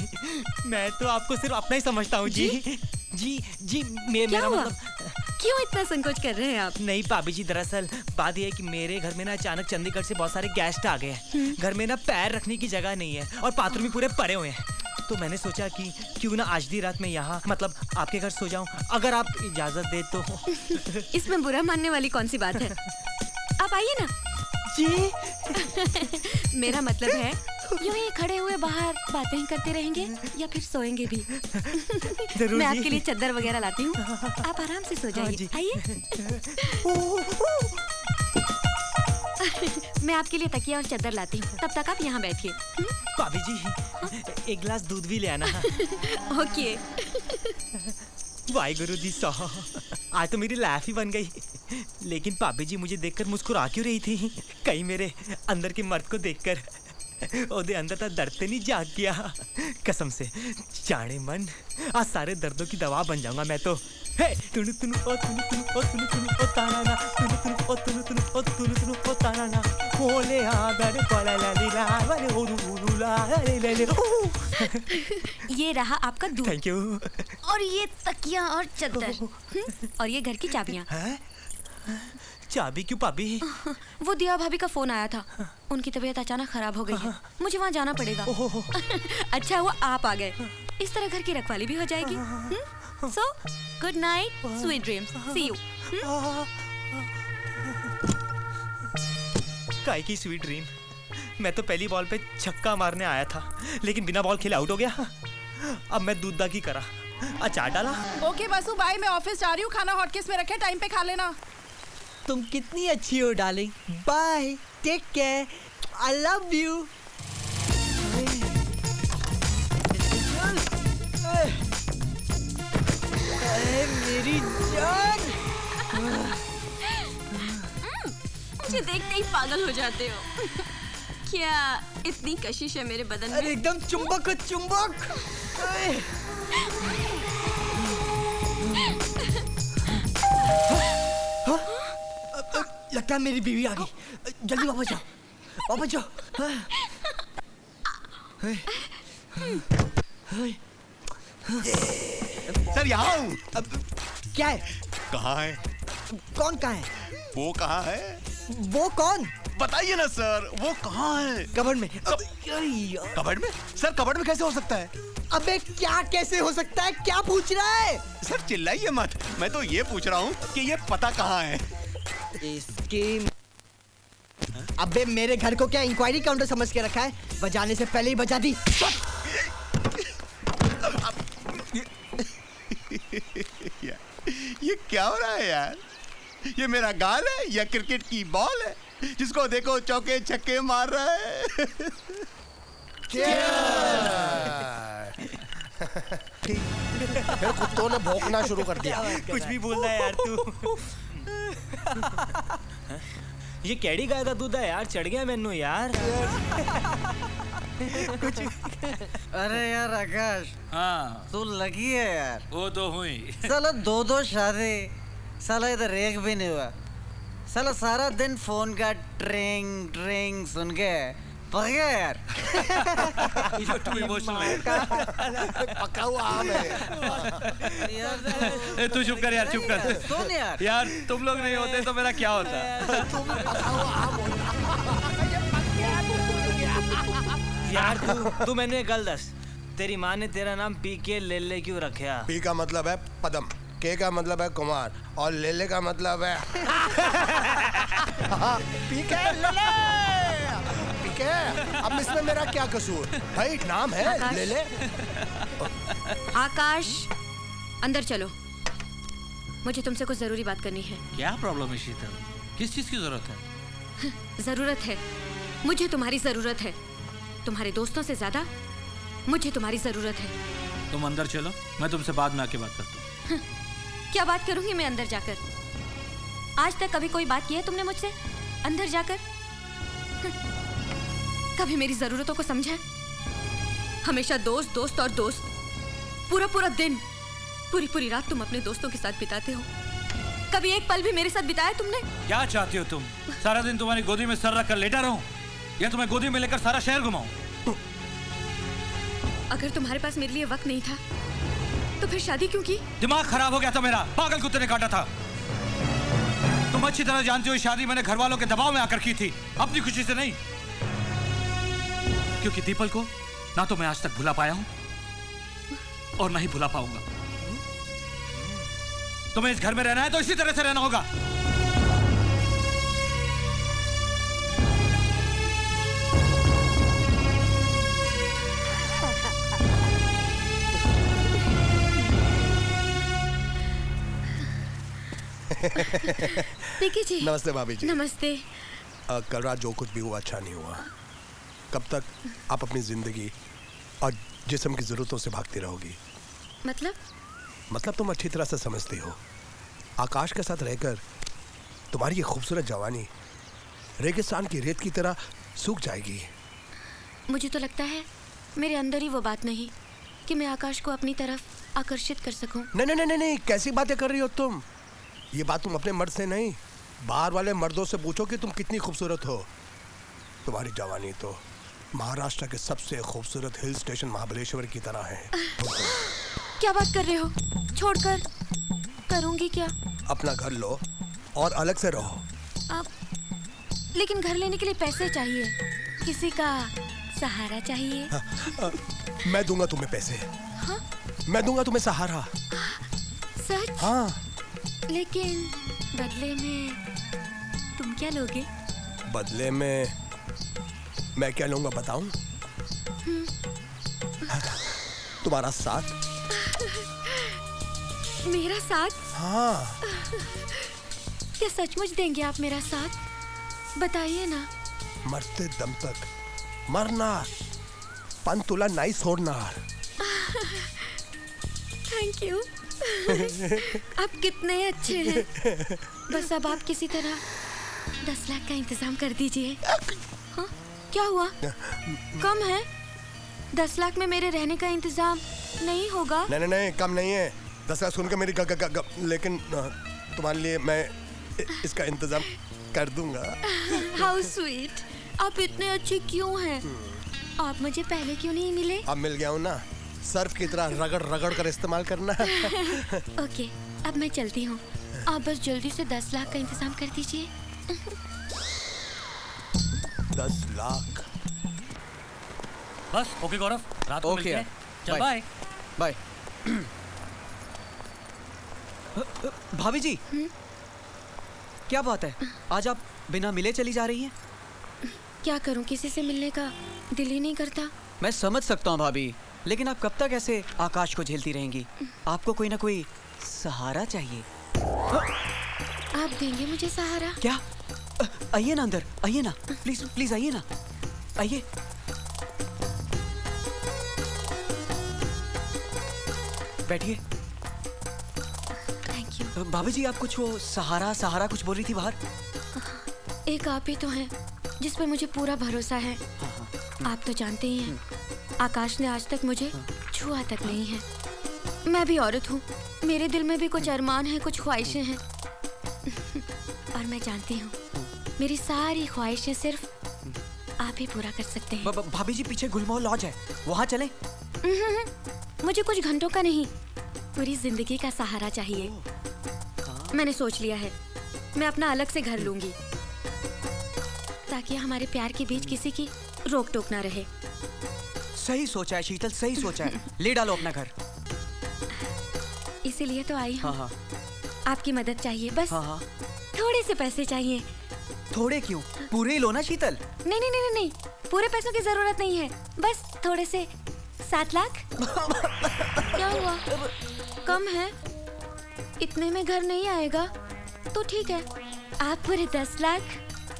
मैं तो आपको सिर्फ अपना ही समझता हूँ जी। जी मेरा मतलब। क्यों इतना संकोच कर रहे हैं आप? नहीं भाभी जी, दरअसल बात यह है कि मेरे घर में ना अचानक चंडीगढ़ से बहुत सारे गेस्ट आ गए हैं। घर में ना पैर रखने की जगह नहीं है और बाथरूम भी पूरे पड़े हुए हैं। तो मैंने सोचा कि क्यों ना आज दी रात में यहाँ मतलब आपके घर सो जाऊं, अगर आप इजाजत दे तो। इसमें बुरा मानने वाली कौन सी बात है? आप आइए ना। जी मेरा मतलब है यूं ही खड़े हुए बाहर बातें ही करते रहेंगे या फिर सोएंगे भी? मैं आपके लिए चादर वगैरह लाती हूँ, आप आराम से सो जाइए। आइए। मैं आपके लिए तकिया और चादर लाती हूँ, तब तक आप यहाँ बैठिए। भाभी जी एक गिलास दूध भी ले आना। ओके। वाहिगुरु जी साहब, आज तो मेरी लाइफ ही बन गई। लेकिन भाभी जी मुझे देखकर मुस्कुरा क्यों रही थी? कहीं मेरे अंदर के मर्द को देखकर ओदे अंदर तो दर्द ते नहीं जाग गया? कसम से जाने मन, आज सारे दर्दों की दवा बन जाऊंगा मैं तो। हे तुनु तुनु ओ तुनु तुनु ओ तुनु तुनु ओ ताना तुनु तुनु ओ तुनु तुनु ओ तुनु तुनु ओ ताना ओले आ गरे पला ला ला वाले ओ लू ला ले ले। ये रहा आपका दूध। Thank you. और ये तकिया और चादर और ये घर की चाबियाँ। चाबी क्यों भाभी? वो दिया भाभी का फोन आया था, उनकी तबीयत अचानक खराब हो गई है, मुझे वहाँ जाना पड़ेगा। अच्छा हुआ आप आ गए, इस तरह घर की रखवाली भी हो जाएगी। So good night, sweet dreams, see you. काय की स्वीट ड्रीम? मैं तो पहली बॉल पे छक्का मारने आया था, लेकिन बिना बॉल खेले आउट हो गया। अब मैं दूध दागी करा, अचार डाला। ओके बसु बाय, मैं ऑफिस जा रही हूँ, खाना हॉटकेस में रखे, टाइम पे खा लेना। तुम कितनी अच्छी हो darling. Bye, take care, I love you. मेरी जान। मुझे देखते ही पागल हो जाते हो। क्या इतनी कशिश है मेरे बदन में? अरे एकदम चुंबक चुंबक। लगता है मेरी बीवी आ गई, जल्दी वापस जाओ, वापस जाओ। सर यहाँ हूँ। क्या है? कहाँ है? कौन कहाँ है? वो कहाँ है? वो कौन? बताइए ना सर, वो कहाँ है? कबर्ड में। कबर्ड में? सर कबर्ड में कैसे हो सकता है? अबे क्या कैसे हो सकता है? क्या पूछ रहा है? सर चिल्लाइए मत, मैं तो ये पूछ रहा हूँ कि ये पता कहाँ है? इसकी अबे मेरे घर को क्या इंक्वायरी काउंटर समझ के रखा है? बजाने से पहले ही बजा दी। ये क्या हो रहा है यार? ये मेरा गाल है या क्रिकेट की बॉल है? जिसको देखो चौके छक्के मार रहा है। फिर कुत्तों ने भौंकना शुरू कर दिया। कुछ भी बोल रहा है यार तू। ये केड़ी गाय का दूध है यार, चढ़ गया मैनू यार। कुछ अरे यार आकाश, हाँ तू लगी है यार। वो तो हुई। साला दो शादी, साला इधर एक भी नहीं हुआ। साला सारा दिन फोन का ट्रिंग ट्रिंग सुन के पक गया यार। टू इमोशनल है। पका हुआ आम है। तू चुप कर यार, चुप कर। सुन यार। यार तुम लोग नहीं होते तो मेरा क्या होता? यार तू मैंने गल दस, तेरी माँ ने तेरा नाम पीके लेले क्यों रखा? पी का मतलब है पदम, के का मतलब है कुमार और लेले का मतलब है पीके लेले। पीके, अब इसमें मेरा क्या कसूर भाई? नाम है लेले। आकाश अंदर चलो, मुझे तुमसे कुछ जरूरी बात करनी है। क्या प्रॉब्लम है शीतल? किस चीज की जरूरत है? जरूरत है, मुझे तुम्हारी जरूरत है। तुम्हारे दोस्तों से ज्यादा मुझे तुम्हारी जरूरत है। तुम अंदर चलो, मैं तुमसे बाद में आके बात करता हूँ। क्या बात करूंगी मैं अंदर जाकर? आज तक कभी कोई बात की है तुमने मुझसे अंदर जाकर? कभी मेरी जरूरतों को समझा है? हमेशा दोस्त दोस्त और दोस्त। पूरा पूरा दिन, पूरी पूरी रात तुम अपने दोस्तों के साथ बिताते हो। कभी एक पल भी मेरे साथ बिताया तुमने? क्या चाहती हो तुम? सारा दिन तुम्हारी गोदी में सर रखकर लेटा रहूं या तुम्हें गोदी में लेकर सारा शहर घुमाऊं? अगर तुम्हारे पास मेरे लिए वक्त नहीं था तो फिर शादी क्यों की? दिमाग खराब हो गया था मेरा, पागल कुत्ते ने काटा था। तुम अच्छी तरह जानती हो शादी मैंने घर वालों के दबाव में आकर की थी, अपनी खुशी से नहीं। क्योंकि दीपल को ना तो मैं आज तक भुला पाया हूं और ना ही भुला पाऊंगा। तुम्हें इस घर में रहना है तो इसी तरह से रहना होगा। पिकी जी। नमस्ते भाभी जी। नमस्ते। कल रात जो कुछ भी हुआ अच्छा नहीं हुआ। कब तक आप अपनी जिंदगी और जिस्म की जरूरतों से भागती रहोगी? मतलब तुम अच्छी तरह से समझती हो। आकाश के साथ रहकर तुम्हारी ये खूबसूरत जवानी रेगिस्तान की रेत की तरह सूख जाएगी। मुझे तो लगता है मेरे अंदर ही वो बात नहीं कि मैं आकाश को अपनी तरफ आकर्षित कर सकूं। नहीं, कैसी बातें कर रही हो तुम? ये बात तुम अपने मर्द से नहीं, बाहर वाले मर्दों से पूछो कि तुम कितनी खूबसूरत हो। तुम्हारी जवानी तो महाराष्ट्र के सबसे खूबसूरत हिल स्टेशन महाबलेश्वर की तरह है। क्या बात कर रहे हो? छोड़कर करूंगी क्या? अपना घर लो और अलग से रहो। लेकिन घर लेने के लिए पैसे चाहिए, किसी का सहारा चाहिए। मैं दूंगा तुम्हें पैसे। हाँ? मैं दूंगा तुम्हें सहारा। सच? हाँ। लेकिन बदले में तुम क्या लोगे? बदले में मैं क्या लूंगा बताऊं? तुम्हारा साथ। मेरा साथ? हाँ। क्या सचमुच देंगे आप मेरा साथ? बताइए ना। मरते दम तक मरना, पंतुला नहीं छोड़ना। Thank you. आप कितने अच्छे हैं। बस अब आप किसी तरह 10 लाख का इंतजाम कर दीजिए। हाँ? क्या हुआ? कम है? 10 लाख में मेरे रहने का इंतजाम नहीं होगा? नहीं, कम नहीं है। 10 लाख सुनकर मेरी लेकिन तुम्हारे लिए मैं इसका इंतजाम कर दूंगा। How sweet. आप इतने अच्छे क्यों हैं? आप मुझे पहले क्यों नहीं मिले? अब मिल गया हूँ ना। सर्फ की तरह रगड़ रगड़ कर इस्तेमाल करना। ओके, अब मैं चलती हूँ। आप बस जल्दी से 10 लाख का इंतजाम कर दीजिए। 10 लाख। बस ओके गौरव, रात को मिलते हैं। चल बाय। बाय। भाभी जी, क्या बात है? आज आप बिना मिले चली जा रही हैं? क्या करूं, किसी से मिलने का दिल ही नहीं करता। मैं समझ सकता हूँ भाभी, लेकिन आप कब तक ऐसे आकाश को झेलती रहेंगी? आपको कोई ना कोई सहारा चाहिए। आप देंगे मुझे सहारा? क्या? आइए ना अंदर, आइए ना, प्लीज प्लीज आइए ना, आइए। बैठिए। Thank you. भाभी जी, आप कुछ वो सहारा कुछ बोल रही थी बाहर। एक आप ही तो हैं जिस पे मुझे पूरा भरोसा है। आप तो जानते ही हैं, आकाश ने आज तक मुझे छुआ तक नहीं है। मैं भी औरत हूँ, मेरे दिल में भी कुछ अरमान हैं, कुछ ख्वाहिशें हैं। और मैं जानती हूँ मेरी सारी ख्वाहिशें सिर्फ आप ही पूरा कर सकते हैं। भाभी जी, पीछे गुलमोहर लॉज है, वहाँ चलें? मुझे कुछ घंटों का नहीं, पूरी जिंदगी का सहारा चाहिए। मैंने सोच लिया है, मैं अपना अलग से घर लूंगी ताकि हमारे प्यार के बीच किसी की रोक टोक ना रहे। सही सोचा है शीतल, सही सोचा है। ले डालो अपना घर। इसीलिए तो आई हूँ। हाँ। आपकी मदद चाहिए बस। हाँ। थोड़े से पैसे चाहिए। थोड़े क्यों, पूरे ही लो ना शीतल। नहीं नहीं नहीं नहीं, पूरे पैसों की जरूरत नहीं है, बस थोड़े से 7 लाख। क्या हुआ, कम है? इतने में घर नहीं आएगा तो ठीक है, आप पूरे 10 लाख?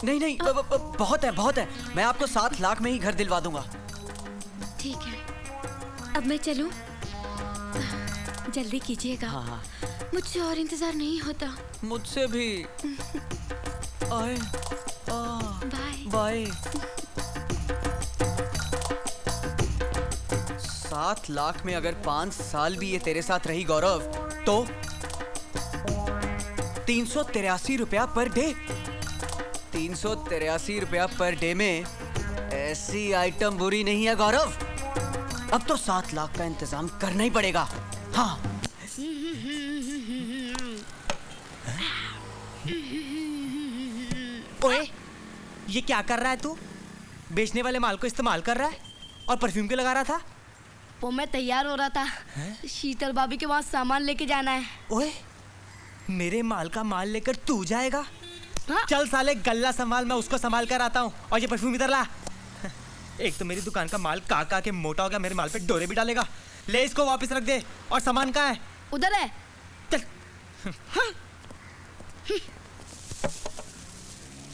नहीं नहीं, बहुत है बहुत है। मैं आपको 7 लाख में ही घर दिलवा दूंगा। ठीक है, अब मैं चलूं? जल्दी कीजिएगा। हाँ। मुझसे और इंतजार नहीं होता। मुझसे भी। आए। बाय। बाय। 7 लाख में अगर 5 साल भी ये तेरे साथ रही गौरव, तो 383 रुपया पर डे। 383 रुपया पर डे में ऐसी आइटम बुरी नहीं है गौरव। अब तो 7 लाख का इंतजाम करना ही पड़ेगा। हाँ। ओए, ये क्या कर रहा है तू? बेचने वाले माल को इस्तेमाल कर रहा है और परफ्यूम क्यों लगा रहा था? वो मैं तैयार हो रहा था। शीतल भाभी के वहाँ सामान लेके जाना है। ओए, मेरे माल का माल लेकर तू जाएगा? हाँ? चल साले, गल्ला संभाल, मैं उसको संभाल कर आता हूँ। और ये परफ्यूम इधर ला। एक तो मेरी दुकान का माल का के मोटा हो गया, मेरे माल पे डोरे भी डालेगा। ले इसको वापस रख दे। और सामान कहाँ है? उधर है। चल। हाँ।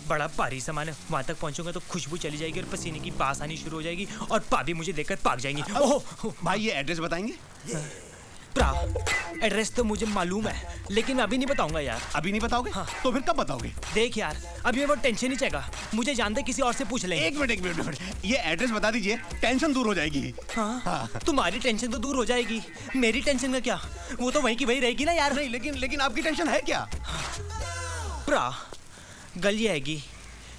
बड़ा भारी सामान है, वहां तक पहुंचूंगा तो खुशबू चली जाएगी और पसीने की बास आनी शुरू हो जाएगी और भाभी मुझे देखकर भाग जाएंगी। ओह भाई, ये एड्रेस बताएंगे? प्रा, एड्रेस तो मुझे मालूम है, लेकिन अभी नहीं बताऊंगा यार। अभी नहीं बताओगे? हाँ। तो फिर कब बताओगे? देख यार, अभी वो टेंशन ही चाहिए, मुझे जानते किसी और से पूछ लेंगे। एक मिनट, ये एड्रेस बता दीजिए, टेंशन दूर हो जाएगी। हाँ। तुम्हारी टेंशन तो दूर हो जाएगी, मेरी टेंशन का क्या? वो तो वहीं की वहीं रहेगी ना यार। नहीं, लेकिन आपकी टेंशन है क्या? प्रा, गल ये हैगी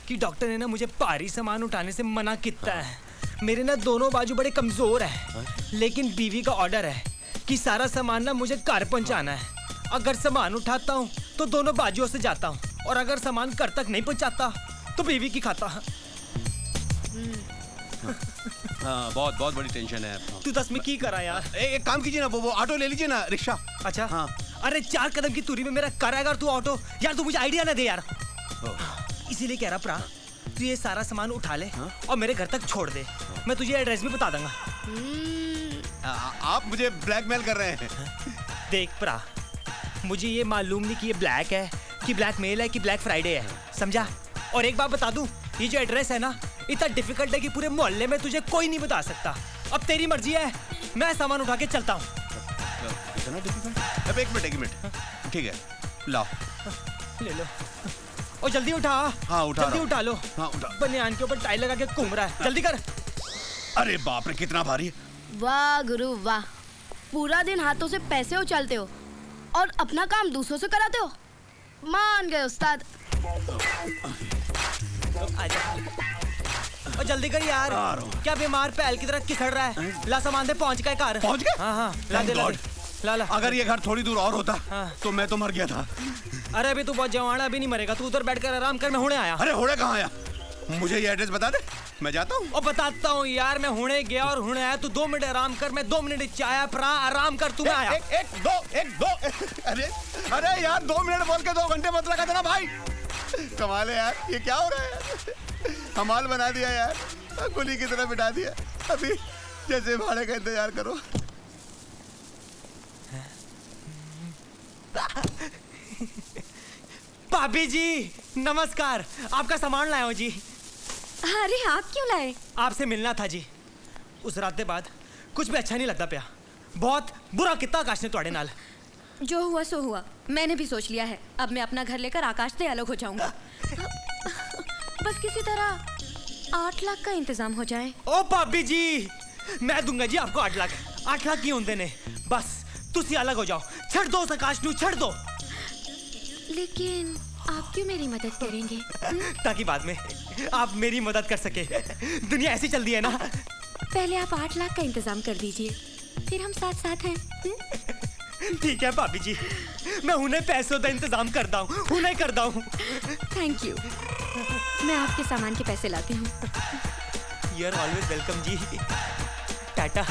कि डॉक्टर ने ना मुझे भारी सामान उठाने से मना किया है। मेरे ना दोनों बाजू बड़े कमजोर है, लेकिन बीवी का ऑर्डर है कि सारा सामान ना मुझे घर पहुंचाना है। अगर सामान उठाता हूँ तो दोनों बाजुओं से जाता हूँ, और अगर सामान घर तक नहीं पहुंचाता तो बीवी की खाता। हाँ, बहुत बड़ी टेंशन है। तू 10 में की करा यार? एक काम कीजिए ना, वो ऑटो ले लीजिए ना, रिक्शा। अच्छा। हाँ। अरे 4 कदम की दूरी में मेरा कराएगा तू ऑटो? यार तू मुझे आइडिया ना दे यार। इसीलिए कह रहा प्रा, तू ये सारा सामान उठा ले और मेरे घर तक छोड़ दे। मैं तुझे एड्रेस भी बता दूंगा। आप मुझे ब्लैकमेल कर रहे हैं। देख प्रा, मुझे ये मालूम नहीं कि ये ब्लैक है कि ब्लैक मेल है कि ब्लैक फ्राइडे है, समझा? और एक बात बता दूं, ये जो एड्रेस है ना, इतना डिफिकल्ट है कि पूरे मोहल्ले में तुझे कोई नहीं बता सकता। अब तेरी मर्जी है, मैं सामान उठा के चलता हूँ। इतना डिफिकल्ट? अब एक मिनट, ठीक है, लाओ ले लो। और जल्दी उठा। हाँ, उठा। जल्दी उठा लो। हाँ, उठा। बनियान के ऊपर टाई लगा के घूम रहा है, जल्दी कर। अरे बाप रे, कितना भारी है। वाह गुरु वाह, पूरा दिन हाथों से पैसे उछालते हो और अपना काम दूसरों से कराते हो। मान गए उस्ताद। और जल्दी कर यार, क्या बीमार पैल की तरह किसड़ रहा है? ला सामान दे, पहुंच गए घर। पहुंच गए? हाँ, ला दे, ला। अगर ये घर थोड़ी दूर और होता तो मैं तो मर गया था। अरे अभी तू बहुत जवान है, अभी नहीं मरेगा। तू उधर बैठकर आराम कर, मैं हुणे आया। अरे हुणे कहाँ आया? मुझे ये एड्रेस बता दे, मैं जाता हूँ। और बताता हूँ यार, मैं हुणे गया और हुणे आया। तू 2 मिनट आराम कर, मैं 2 मिनट चाया प्रा आराम कर। तू आया। एक दो। अरे यार, 2 मिनट बोल के 2 घंटे मत लगा देना भाई। कमाल है यार, ये क्या हो रहा है? हमाल बना दिया यार, गोली की तरह बिठा दिया। अभी जैसे भाड़े का इंतजार करो। भाभी जी नमस्कार, आपका सामान लाया हूँ जी। अरे आप क्यों लाए? आपसे मिलना था जी। उस रात के बाद कुछ भी अच्छा नहीं लगता पिया। बहुत बुरा कितना आकाश ने तुम्हारे नाल। जो हुआ सो हुआ, मैंने भी सोच लिया है। अब मैं अपना घर लेकर आकाश से अलग हो जाऊंगा। बस किसी तरह 8 लाख का इंतजाम हो जाए। ओ भाभी जी, मैं दूंगा जी आपको 8 लाख। 8 लाख की होंदे ने, बस तुसी अलग हो जाओ। छड़ दो आकाश नू, छड़ दो। लेकिन आप क्यों मेरी मदद करेंगे? ताकि बाद में आप मेरी मदद कर सके। दुनिया ऐसी चल रही है ना। पहले आप 8 लाख का इंतजाम कर दीजिए, फिर हम साथ साथ हैं। ठीक है भाभी जी, मैं उन्हें पैसों का इंतजाम करता हूँ, उन्हें करता हूँ। Thank you. मैं आपके सामान के पैसे लाती हूँ। यू आर ऑलवेज वेलकम जी। टाटा।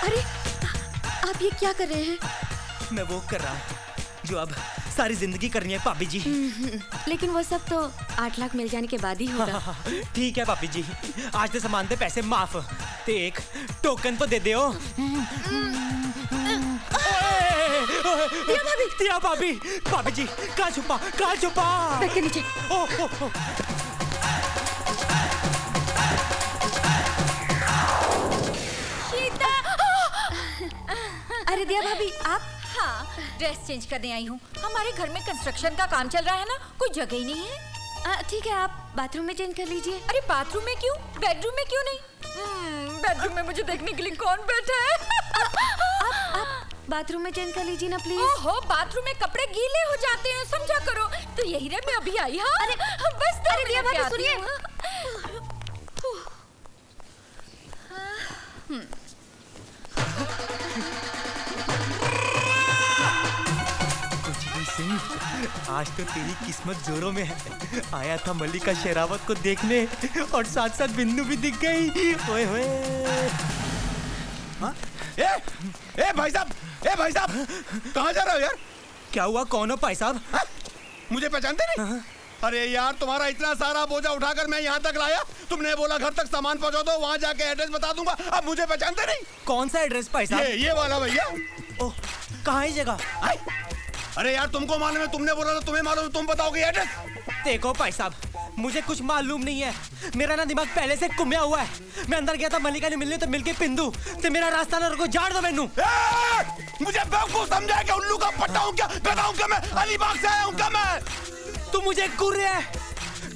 अरे आप ये क्या कर रहे हैं? मैं वो कर रहा हूँ जो अब सारी जिंदगी करनी है भाभी जी। लेकिन वो सब तो 8 लाख मिल जाने के बाद ही होगा। ठीक है भाभी जी, आज तो सामान दे पैसे माफ। देख टोकन तो दे दे ओ। दिया भाभी, भाभी जी कहाँ छुपा, कहाँ छुपा? बैठ के नीचे। अरे दिया भाभी आप? हाँ, ड्रेस चेंज करने आई हूँ। हमारे घर में कंस्ट्रक्शन का काम चल रहा है ना, कोई जगह ही नहीं है। ठीक है, आप बाथरूम में चेंज कर लीजिए। अरे बाथरूम में क्यों, बेडरूम में क्यों नहीं? बेडरूम में मुझे देखने के लिए कौन बैठा है? आप बाथरूम में चेंज कर लीजिए ना प्लीज। ओहो, बाथरूम में कपड़े गीले हो जाते हैं, समझा करो। तो यही रे, मैं अभी आई। हाँ अरे बस अरे दिया भाभी सुनिए। आज तो तेरी किस्मत जोरों में है। आया था मल्लिका शेरावत को देखने और साथ साथ बिंदु भी दिख गई। ओए होए। ए भाई साहब, कहाँ जा रहे हो यार? क्या हुआ, कौन हो भाई साहब? मुझे पहचानते नहीं? अरे यार, तुम्हारा इतना सारा बोझा उठाकर मैं यहाँ तक लाया, तुमने बोला घर तक सामान पहुँचा दो, वहाँ जाके एड्रेस बता दूंगा। अब मुझे पहचानते नहीं? कौन सा एड्रेस भाई साहब? ये वाला भैया। ओह, कहाँ है जगह? अरे यार, तुमको मालूम है, तुमने बोला तो तुम्हें मालूम, तुम बताओगे एड्रेस? देखो भाई साहब, मुझे कुछ मालूम नहीं है। मेरा ना दिमाग पहले से कुम्या हुआ है। मैं अंदर गया था मल्लिका ने मिलने, तो मिलके पिंदू ते मेरा रास्ता ना रोको, झाड़ दो मैनू। मुझे बेवकूफ समझा क्या? उल्लू का पट्टा हूँ क्या? गधा हूँ क्या मैं? अलीबाग से आया हूँ क्या मैं? तू मुझे कुर्र है,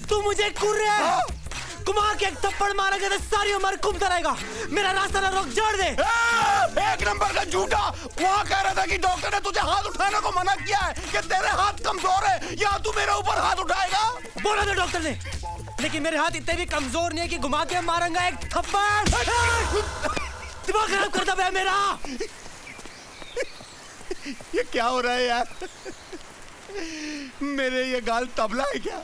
तू मुझे कुर्र है। घुमा के एक थप्पड़ मारेगा तो सारी उम्र घूमता रहेगा। मेरा रास्ता ना रोक, झाड़ दे। एक नंबर का झूठा। वहाँ कह रहा था कि डॉक्टर ने तुझे हाथ उठाने को मना किया है, कि तेरे हाथ कमजोर है, या तू मेरे ऊपर हाथ उठाएगा? बोला था डॉक्टर ने, लेकिन मेरे हाथ इतने भी कमजोर नहीं है कि घुमा के मारूंगा एक थप्पड़। दिमाग खराब करता है मेरा। ये क्या हो रहा है यार? मेरे ये गाल तबला है क्या,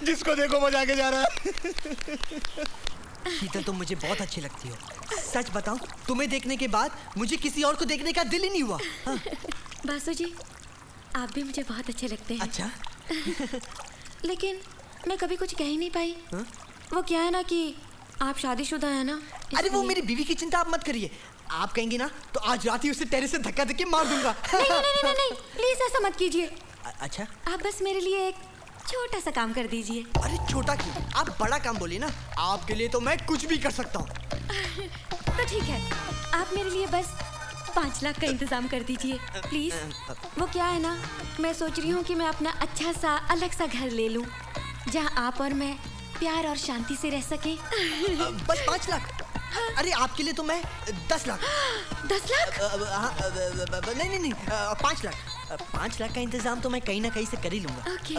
जिसको देखो बजा के जा रहा है? शीतल, तुम मुझे बहुत अच्छी लगती हो। सच बताऊं, तुम्हें देखने के बाद मुझे किसी और को देखने का दिल ही नहीं हुआ। हाँ। बासु जी, आप भी मुझे बहुत अच्छे लगते हैं। अच्छा। लेकिन मैं कभी कुछ कह ही नहीं पाई। हाँ? वो क्या है ना कि आप शादीशुदा है ना। अरे वो मेरी बीवी की चिंता आप मत करिए। आप कहेंगे ना तो आज रात ही उसे टेरेस से धक्का देके मार दूंगा। नहीं, प्लीज ऐसा मत कीजिए। अच्छा, आप बस मेरे लिए एक छोटा सा काम कर दीजिए। अरे छोटा क्यों, आप बड़ा काम बोलिए ना। आपके लिए तो मैं कुछ भी कर सकता हूँ। तो ठीक है, आप मेरे लिए बस 5 लाख का इंतजाम कर दीजिए प्लीज। वो क्या है ना, मैं सोच रही हूँ कि मैं अपना अच्छा सा अलग सा घर ले लूँ, जहाँ आप और मैं प्यार और शांति से रह सके। बस 5 लाख? अरे आपके लिए तो मैं 10 लाख। 10 लाख? नहीं, 5 लाख। 5 लाख का इंतजाम तो मैं कहीं ना कहीं से कर ही लूंगा। Okay,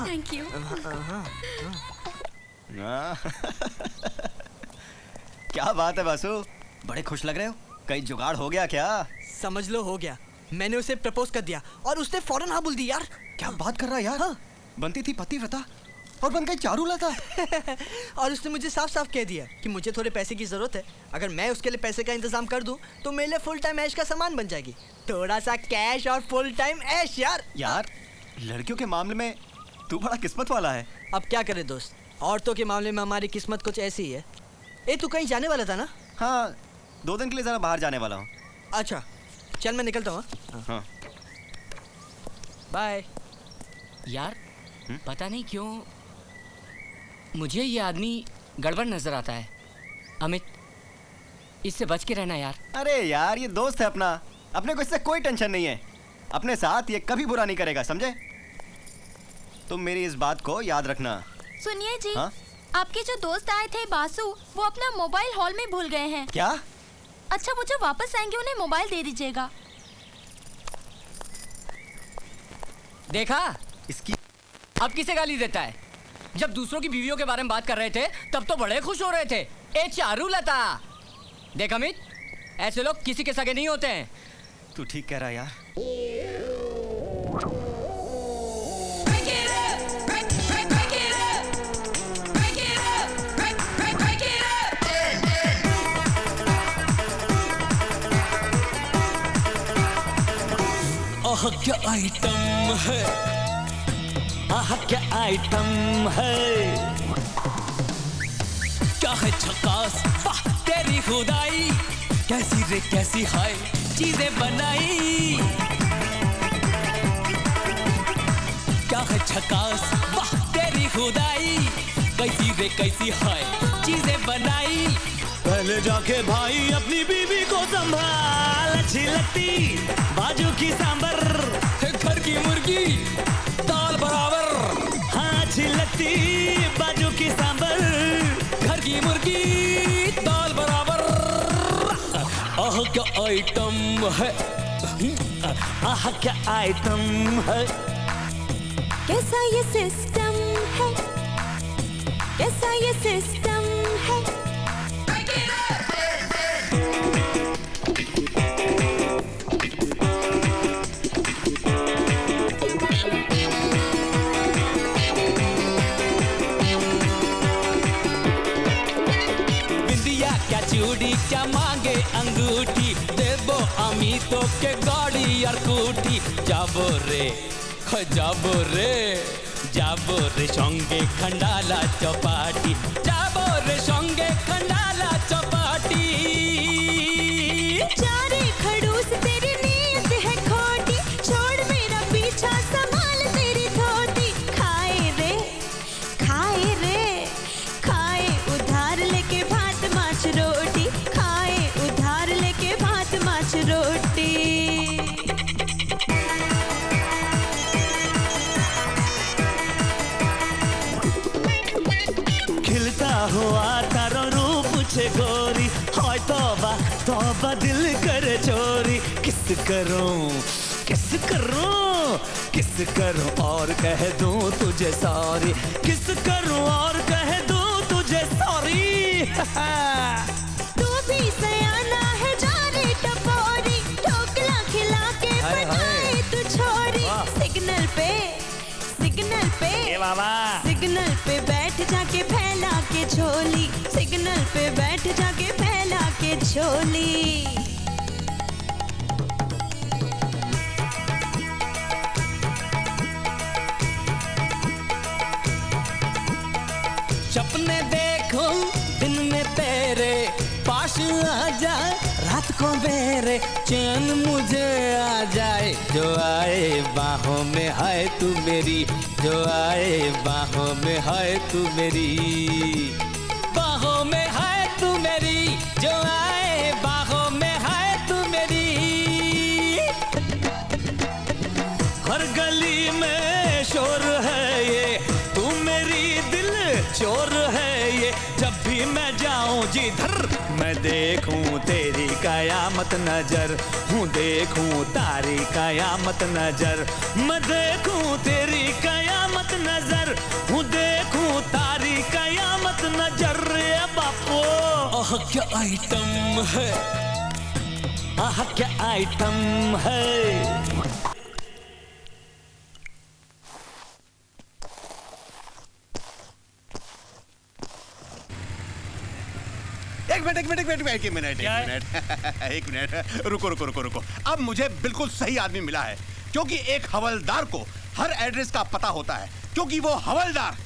thank you. क्या बात है बासु, बड़े खुश लग रहे हो। कहीं जुगाड़ हो गया क्या? समझ लो हो गया। मैंने उसे प्रपोज कर दिया और उसने फौरन हाँ बोल दी यार। क्या बात कर रहा है यार? हाँ। बनती थी पतिव्रता और बन गई चारूलता। और उसने मुझे साफ साफ कह दिया कि मुझे थोड़े पैसे की जरूरत है। अगर मैं उसके लिए पैसे का इंतजाम कर दूं तो मेरे लिए फुल टाइम ऐश का सामान बन जाएगी। थोड़ा सा कैश और फुल टाइम ऐश यार। यार, लड़कियों के मामले में तू बड़ा किस्मत वाला है। अब क्या करे दोस्त, औरतों के मामले में हमारी किस्मत कुछ ऐसी ही है। ए, तू कहीं जाने वाला था ना? हाँ, 2 दिन के लिए जरा बाहर जाने वाला हूँ। अच्छा, चल मैं निकलता हूँ। हाँ। बाय। यार, पता नहीं क्यों मुझे ये आदमी गड़बड़ नजर आता है। अमित, इससे बच के रहना यार। अरे यार, ये दोस्त है अपना, अपने को इससे कोई टेंशन नहीं है। अपने साथ ये कभी बुरा नहीं करेगा, समझे? तुम मेरी इस बात को याद रखना। सुनिए जी। हाँ? आपके जो दोस्त आए थे बासु, वो अपना मोबाइल हॉल में भूल गए हैं। क्या? अच्छा, वो जब वापस आएंगे उन्हें मोबाइल दे दीजिएगा। देखा इसकी, अब किसे गाली देता है? जब दूसरों की बीवियों के बारे में बात कर रहे थे तब तो बड़े खुश हो रहे थे। ए चारूलता, देख अमित, ऐसे लोग किसी के सगे नहीं होते हैं। तू ठीक कह रहा है यार। आह क्या आइटम है, आह क्या आइटम है, क्या है झकास, वाह तेरी खुदाई कैसी रे कैसी हाय चीजें बनाई क्या है झकास वाह तेरी खुदाई कैसी रे कैसी हाय चीजें बनाई पहले जाके भाई अपनी बीवी को संभाल अच्छी लगती बाजू की सांबर घर की मुर्गी दाल बराबर हाँ अच्छी लगती बाजू की सांबर घर की मुर्गी दाल बराबर आह क्या आइटम है आह क्या आइटम है कैसा ये सिस्टम है कैसा ये सिस्टम है बिंदिया क्या चूड़ी क्या मांगे अंगूठी देबो अमीतो के गाड़ी और कूटी जाबो रे जाबो रे संगे खंडाला चौपाटी जाबो रे संगे खंडाला चौपाटी चारे खड़ूस तेरी नीयत है खोटी छोड़ मेरा पीछा संभाल तेरी धोती खाए उधार लेके भात माछ रोटी खाए उधार लेके भात माछ रोटी खिलता हुआ तारो रूप छे गोरी हाय तौबा दिल करे चोरी किस करूं और कह दूं तुझे सॉरी किस करूं और कह दूं तुझे सॉरी तू भी सयाना है जाने टपोरी ढोकला खिला के बनाए तू छोरी सिग्नल पे बैठ जाके फैला के झोली सिग्नल पे बैठ जाके फैला के झोली सपने देखो दिन में तेरे पास आ जाए रात को मेरे चैन मुझे आ जाए जो आए बाहों में है तू मेरी जो आए बाहों में है तू मेरी बाहों में है तू मेरी जो आए बाहों में है तू मेरी हर गली में शोर है ये तू मेरी दिल चोर है ये जब भी मैं जाऊं जिधर मैं देखूं तेरी कयामत नजर हूँ देखूं तारी कयामत नजर मैं देखूं तेरी कयामत नजर हूँ देखूं तारी कयामत नजर रे बापू आह क्या आइटम है आह क्या आइटम है एक मिनट रुको अब मुझे बिल्कुल सही आदमी मिला है क्योंकि एक हवलदार को हर एड्रेस का पता होता है क्योंकि वो हवलदार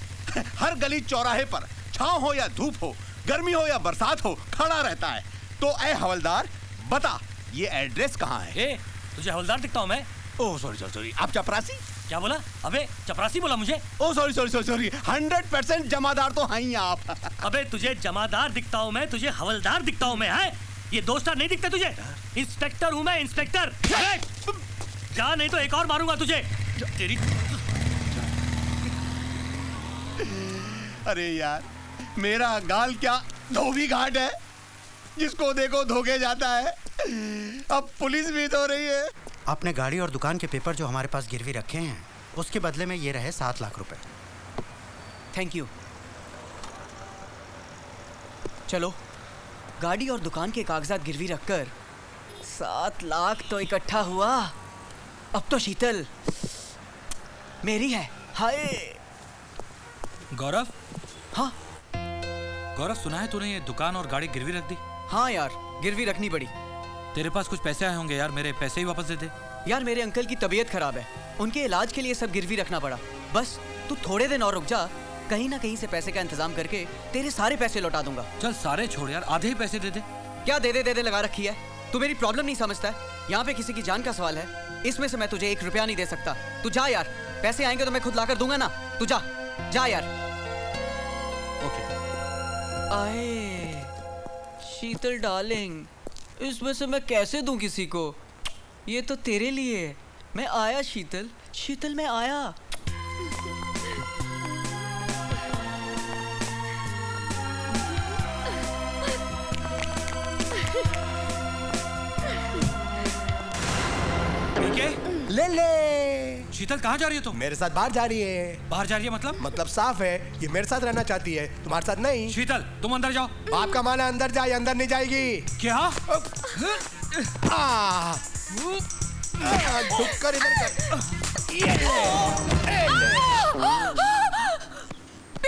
हर गली चौराहे पर छांव हो या धूप हो गर्मी हो या बरसात हो खड़ा रहता है तो ऐ हवलदार बता ये एड्रेस कहाँ है तुझे हवलदार दिखता हूँ मैं ओह सॉरी आप चपरासी क्या बोला अबे चपरासी बोला मुझे ओह सॉरी 100% जमादार तो हैं ही आप अबे तुझे जमादार दिखता हूँ मैं तुझे हवलदार दिखता हूँ मैं है ये दो स्टार नहीं दिखते तुझे इंस्पेक्टर हूँ मैं इंस्पेक्टर जा नहीं तो एक और मारूंगा तुझे तेरी अरे यार मेरा गाल क्या धोबी घाट है जिसको देखो धोखे जाता है अब पुलिस भी तो रही है आपने गाड़ी और दुकान के पेपर जो हमारे पास गिरवी रखे हैं उसके बदले में ये रहे 7 लाख रुपए थैंक यू चलो गाड़ी और दुकान के कागजात गिरवी रखकर 7 लाख तो इकट्ठा हुआ अब तो शीतल मेरी है हाय गौरव हाँ गौरव सुना है तूने ये दुकान और गाड़ी गिरवी रख दी हाँ यार गिरवी रखनी पड़ी तेरे पास कुछ पैसे आए होंगे यार मेरे पैसे ही वापस दे दे यार मेरे अंकल की तबीयत खराब है उनके इलाज के लिए सब गिरवी रखना पड़ा बस तू थोड़े दिन और रुक जा कहीं ना कहीं से पैसे का इंतजाम करके तेरे सारे पैसे लौटा दूंगा। चल सारे छोड़ यार, आधे ही पैसे दे दे। क्या दे दे लगा रखी है? तू मेरी प्रॉब्लम नहीं समझता है? यहाँ पे किसी की जान का सवाल है, इसमें से मैं तुझे 1 रुपया नहीं दे सकता। तू जा यार, पैसे आएंगे तो मैं खुद लाकर दूंगा ना। तू जा यार। ओके। आए शीतल डार्लिंग, इसमें से मैं कैसे दूं किसी को? ये तो तेरे लिए है। मैं आया शीतल, शीतल मैं आया। ले ले। शीतल कहाँ जा रही है तुम? मेरे साथ बाहर जा रही है। बाहर जा रही है मतलब साफ है, ये मेरे साथ रहना चाहती है, तुम्हारे साथ नहीं। शीतल तुम अंदर जाओ। बाप का माना अंदर जाए, अंदर नहीं जाएगी। क्या? झुककर इधर कर।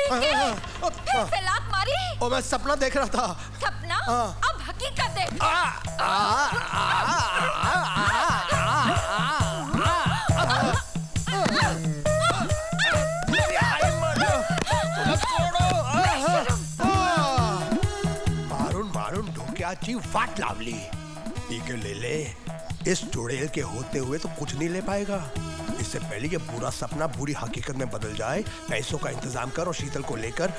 फिर से लात मारी? ओ मैं सपना देख रहा था। सपना? अब हकीकत देख। मारून डोक्याची वाट लावली। ठीक है ले ले। इस चुड़ैल के होते हुए तो कुछ नहीं ले पाएगा। इससे पहले ये बुरा सपना बुरी हकीकत में बदल जाए, पैसों का इंतजाम कर और शीतल को लेकर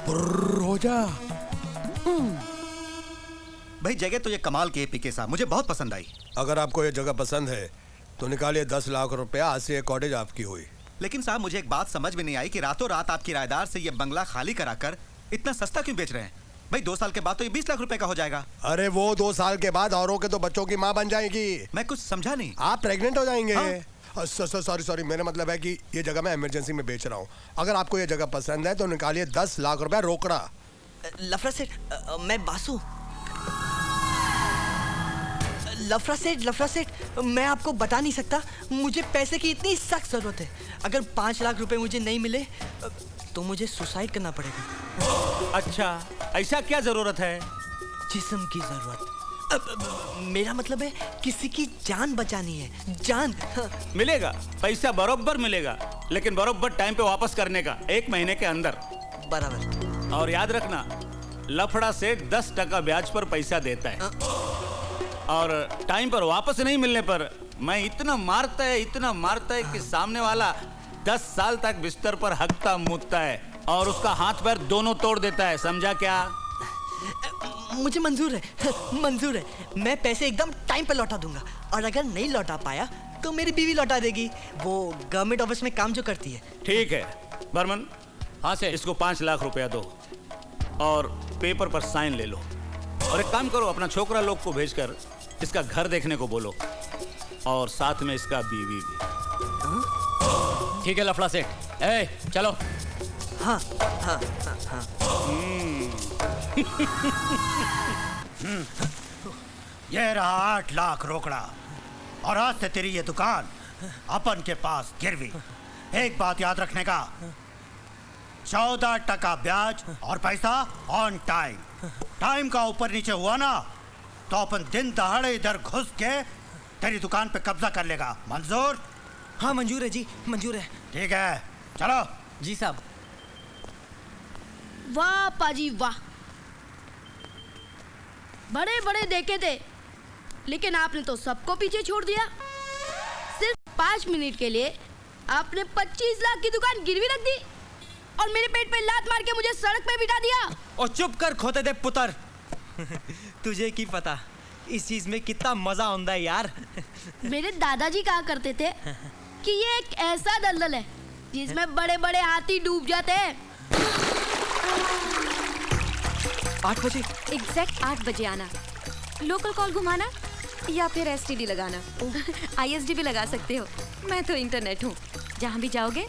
हो जा। भाई जगह तो ये कमाल की है पीके साहब, मुझे बहुत पसंद आई। अगर आपको ये जगह पसंद है तो निकालिए 10 लाख रुपया, आज से ये कॉटेज आपकी हुई। लेकिन साहब मुझे एक बात समझ में नहीं आई कि रातों रात आप किराएदार से ये बंगला खाली कराकर इतना सस्ता क्यों बेच रहे हैं? भाई 2 साल के बाद तो ये 20 लाख रुपए का हो जाएगा। अरे वो 2 साल के बाद औरों के तो बच्चों की माँ बन जाएगी। मैं कुछ समझा नहीं। आप प्रेग्नेंट हो जाएंगे। सॉरी मेरा मतलब है कि ये जगह मैं इमरजेंसी में बेच रहा हूँ। अगर आपको ये जगह पसंद है तो निकालिए 10 लाख रुपया रोकड़ा। लफड़ा सेठ, मैं बासु। लफड़ा सेठ, मैं आपको बता नहीं सकता, मुझे पैसे की इतनी सख्त जरूरत है। अगर 5 लाख रुपए मुझे नहीं मिले तो मुझे सुसाइड करना पड़ेगा। अच्छा, ऐसा क्या जरूरत है? जिस्म की जरूरत। मेरा मतलब है किसी की जान बचानी है, जान। मिलेगा, पैसा बरोबर मिलेगा, लेकिन बरोबर टाइम पे वापस करने का, 1 महीने के अंदर। बराबर। और याद रखना, लफड़ा से 10% ब्याज पर पैसा देता है, और टाइम पर वापस नहीं मिलने पर मैं इतना मारता है कि सामने वाला 10 साल तक बिस्तर पर हकता मुतता है और उसका हाथ पैर दोनों तोड़ देता है। समझा क्या? मुझे मंजूर है। मैं पैसे एकदम टाइम पर लौटा दूंगा, और अगर नहीं लौटा पाया तो मेरी बीवी लौटा देगी। वो गवर्नमेंट ऑफिस में काम जो करती है। ठीक है बर्मन। हाँ से इसको 5 लाख रुपया दो और पेपर पर साइन ले लो, और एक काम करो, अपना छोकरा लोग को भेजकर इसका घर देखने को बोलो, और साथ में इसका बीवी भी। ठीक है लफड़ा सेठ, ए चलो। हाँ। ये रहा 8 लाख रोकड़ा, और आज से तेरी ये दुकान अपन के पास गिरवी। एक बात याद रखने का, 14% ब्याज और पैसा ऑन टाइम। टाइम का ऊपर नीचे हुआ ना तो अपन दिन दहाड़े इधर घुस के तेरी दुकान पे कब्जा कर लेगा। मंजूर? हाँ मंजूर है जी, मंजूर है। ठीक है चलो। जी साहब। वाह पाजी वाह, बड़े बड़े देखे थे, लेकिन आपने तो सबको पीछे छोड़ दिया। सिर्फ 5 मिनट के लिए आपने 25 लाख की दुकान गिरवी रख दी और मेरे पेट पे लात मार के मुझे सड़क पे बिठा दिया। और चुप कर खोते दे पुत्र। तुझे की पता इस चीज में कितना मजा आता है यार। मेरे दादाजी कहा करते थे कि ये एक ऐसा दलदल है जिसमें बड़े बड़े हाथी डूब जाते हैं। 8 बजे एग्जैक्ट 8 बजे आना। लोकल कॉल घुमाना या फिर एसटीडी लगाना। आईएसडी भी लगा सकते हो, मैं तो इंटरनेट हूँ। जहाँ भी जाओगे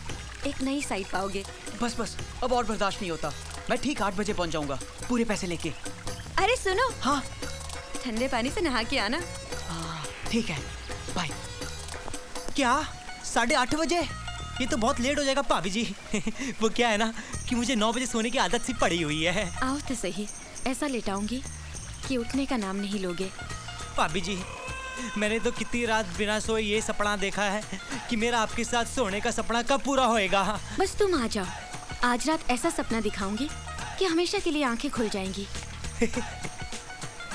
एक नई साइट पाओगे। बस अब और बर्दाश्त नहीं होता। मैं ठीक 8 बजे पहुँच जाऊँगा, पूरे पैसे लेके। अरे सुनो। हाँ। ठंडे पानी से नहा के आना। ठीक है बाय। क्या 8:30 बजे? ये तो बहुत लेट हो जाएगा भाभी जी। वो क्या है ना कि मुझे 9 बजे सोने की आदत सी पड़ी हुई है। आओ तो सही, ऐसा लेटाऊंगी कि उठने का नाम नहीं लोगे। भाभी जी मैंने तो कितनी रात बिना सोए ये सपना देखा है कि मेरा आपके साथ सोने का सपना कब पूरा होएगा। बस तुम आ जाओ, आज रात ऐसा सपना दिखाऊंगी कि हमेशा के लिए आंखें खुल जाएंगी।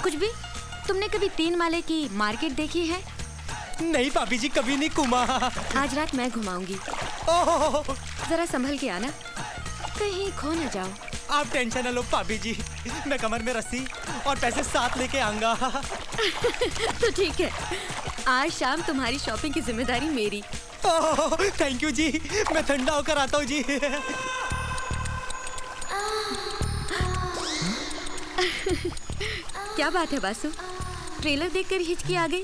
कुछ भी? तुमने कभी 3 माले की मार्केट देखी है? नहीं भाभी जी, कभी नहीं घुमा। आज रात मैं घुमाऊंगी। जरा संभल के आना, कहीं खो न जाओ। आप टेंशन न लो भाभी जी, मैं कमर में रस्सी और पैसे साथ लेके आऊंगा। तो ठीक है, आज शाम तुम्हारी शॉपिंग की जिम्मेदारी मेरी। थैंक यू जी, मैं ठंडा होकर आता हूँ जी। क्या बात है बासु, ट्रेलर देखकर हिचकी आ गई?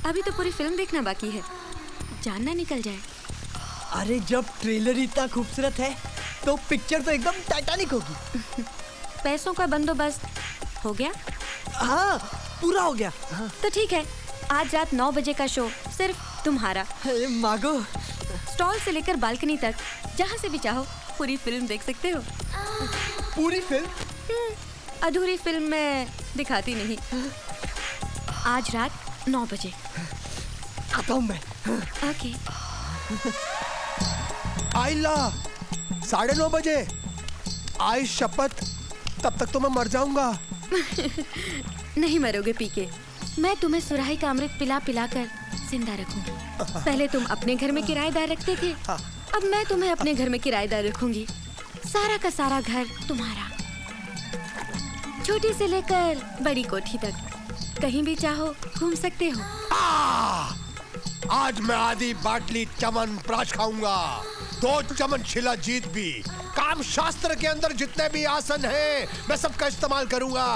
अभी तो पूरी फिल्म देखना बाकी है, जान ना निकल जाए। अरे जब ट्रेलर इतना खूबसूरत है तो पिक्चर तो एकदम टाइटैनिक होगी। पैसों का बंदोबस्त हो गया? हाँ, पूरा हो गया। तो ठीक है, आज रात 9 बजे का शो सिर्फ तुम्हारा। मागो, स्टॉल से लेकर बालकनी तक जहाँ से भी चाहो पूरी फिल्म देख सकते हो। पूरी फिल्म? अधूरी फिल्म मैं दिखाती नहीं। आज रात 9 बजे आता हूँ मैं। ओके। आइला 9:30 बजे। आई शपथ, तब तक तो मैं मर जाऊंगा। नहीं मरोगे पीके, मैं तुम्हें सुराही का अमृत पिला पिला कर जिंदा रखूं। पहले तुम अपने घर में किराएदार रखते थे, अब मैं तुम्हें अपने घर में किराएदार रखूंगी। सारा का सारा घर तुम्हारा, छोटी से लेकर बड़ी कोठी तक, कहीं भी चाहो घूम सकते हो। आज मैं आधी बाटली चमन प्राश खाऊंगा, 2 चमन शिला जीत भी। काम शास्त्र के अंदर जितने भी आसन हैं, मैं सबका इस्तेमाल करूंगा।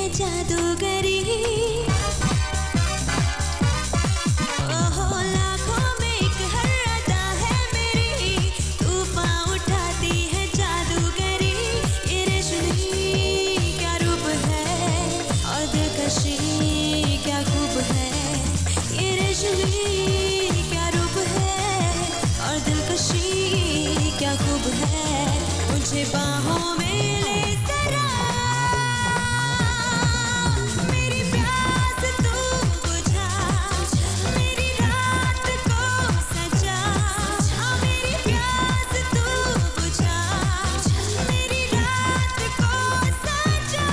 जादूगरी ओहो लाख क्या रूप है और दिलकशी क्या खूब है, मुझे बाहों में ले जरा, मेरी प्यास तू बुझा, मेरी रात को सजा, मेरी प्यास तू बुझा, मेरी रात को सजा।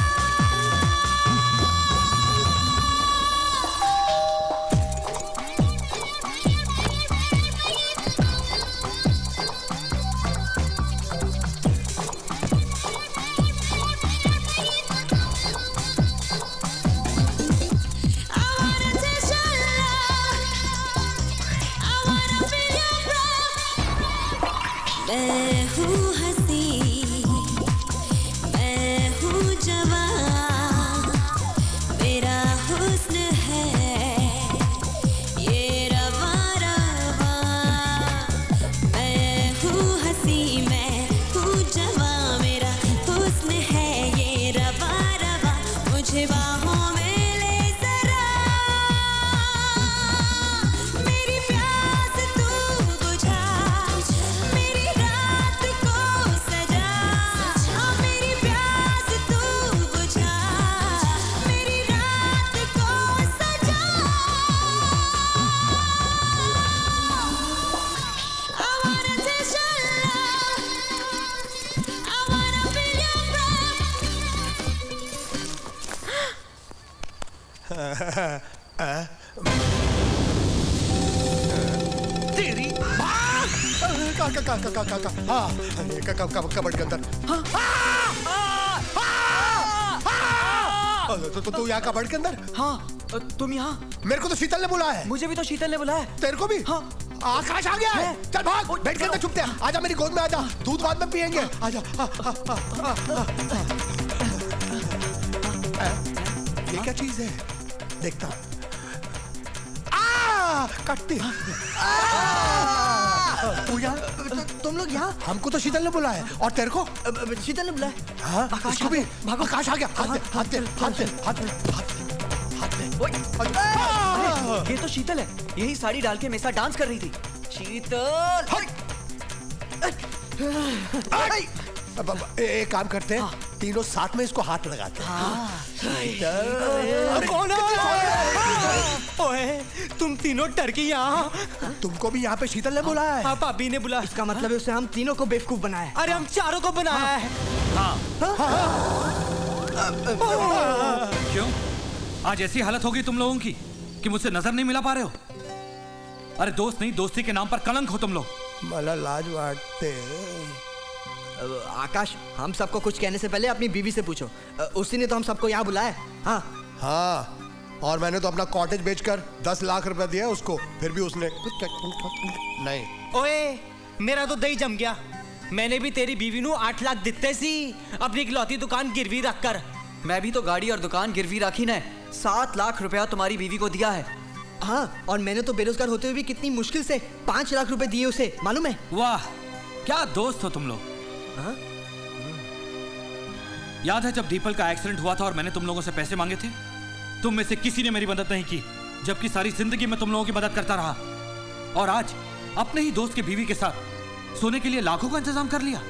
मैं हूँ हंसी, मैं हूँ जवां, मेरा हुस्न है ये रवा रवा। मैं हूँ हंसी, मैं हूँ जवां, मेरा हुस्न है ये रवा रवा, मुझे बाहों में ले जरा, मेरी प्यास तू बुझा, मेरी रात को सजा, मेरी प्यास तू बुझा, मेरी रात को सजा। I wanna taste your love, I wanna feel your तेरी कबड़ के अंदर। तो तू यहाँ कबड़ के अंदर? हाँ, तुम यहाँ? मेरे को तो शीतल ने बुलाया है। मुझे भी तो शीतल ने बुलाया है। तेरे को भी? हाँ। आकाश आ गया है। चल भाग, बैठ के अंदर छुपते हैं। आजा मेरी गोद में आजा, दूध बाद में पियेंगे। आजा। ये क्या चीज है? देखता हूँ। कटती। तू यहाँ? तुम लोग यहाँ? हमको तो शीतल ने बुलाया है। और तेरे को? शीतल ने बुलाया। हाँ, इसको भी। आकाश आ गया। हाथ दे। ये तो शीतल है। यही साड़ी डाल के मेरे साथ डांस कर रही थी। शीतल। एक काम करते हैं, तीनों साथ में इसको हाथ लगाते हैं। कौन है? ओए, तुम तीनों टर्की यहाँ? तुमको भी यहाँ पे शीतल ने बुलाया है? हाँ, भाभी ने बुलाया। इसका मतलब है उसे हम तीनों को बेवकूफ बनाया है। अरे हम चारों को बनाया है। क्यों? आज ऐसी हालत हो गई तुम लोगों की कि मुझसे नजर नहीं मिला पा रहे हो? अरे दोस्त नहीं, दोस्ती के नाम पर कलंक हो तुम लोग। मला लाज वाटते। आकाश, हम सबको कुछ कहने से पहले अपनी बीवी से पूछो। उसी ने तो हम सबको यहाँ बुलाया। हाँ, और मैंने तो अपना कॉटेज बेचकर 10 लाख रुपए दिया उसको, फिर भी उसने नहीं। ओए, मेरा तो दही जम गया। मैंने भी तेरी बीवी नू 8 लाख दिते सी अपनी इकलौती दुकान गिरवी रखकर। मैं भी तो गाड़ी और दुकान गिरवी रखी ने 7 लाख रुपया तुम्हारी बीवी को दिया है। हाँ, और मैंने तो बेरोजगार होते हुए भी कितनी मुश्किल से 5 लाख रुपए दिए उसे, मालूम है? वाह, क्या दोस्त हो तुम लोग। याद है जब दीपल का एक्सीडेंट हुआ था और मैंने तुम लोगों से पैसे मांगे थे? तुम में से किसी ने मेरी मदद नहीं की, जबकि सारी जिंदगी में तुम लोगों की मदद करता रहा। और आज अपने ही दोस्त की बीवी के साथ सोने के लिए लाखों का इंतजाम कर लिया।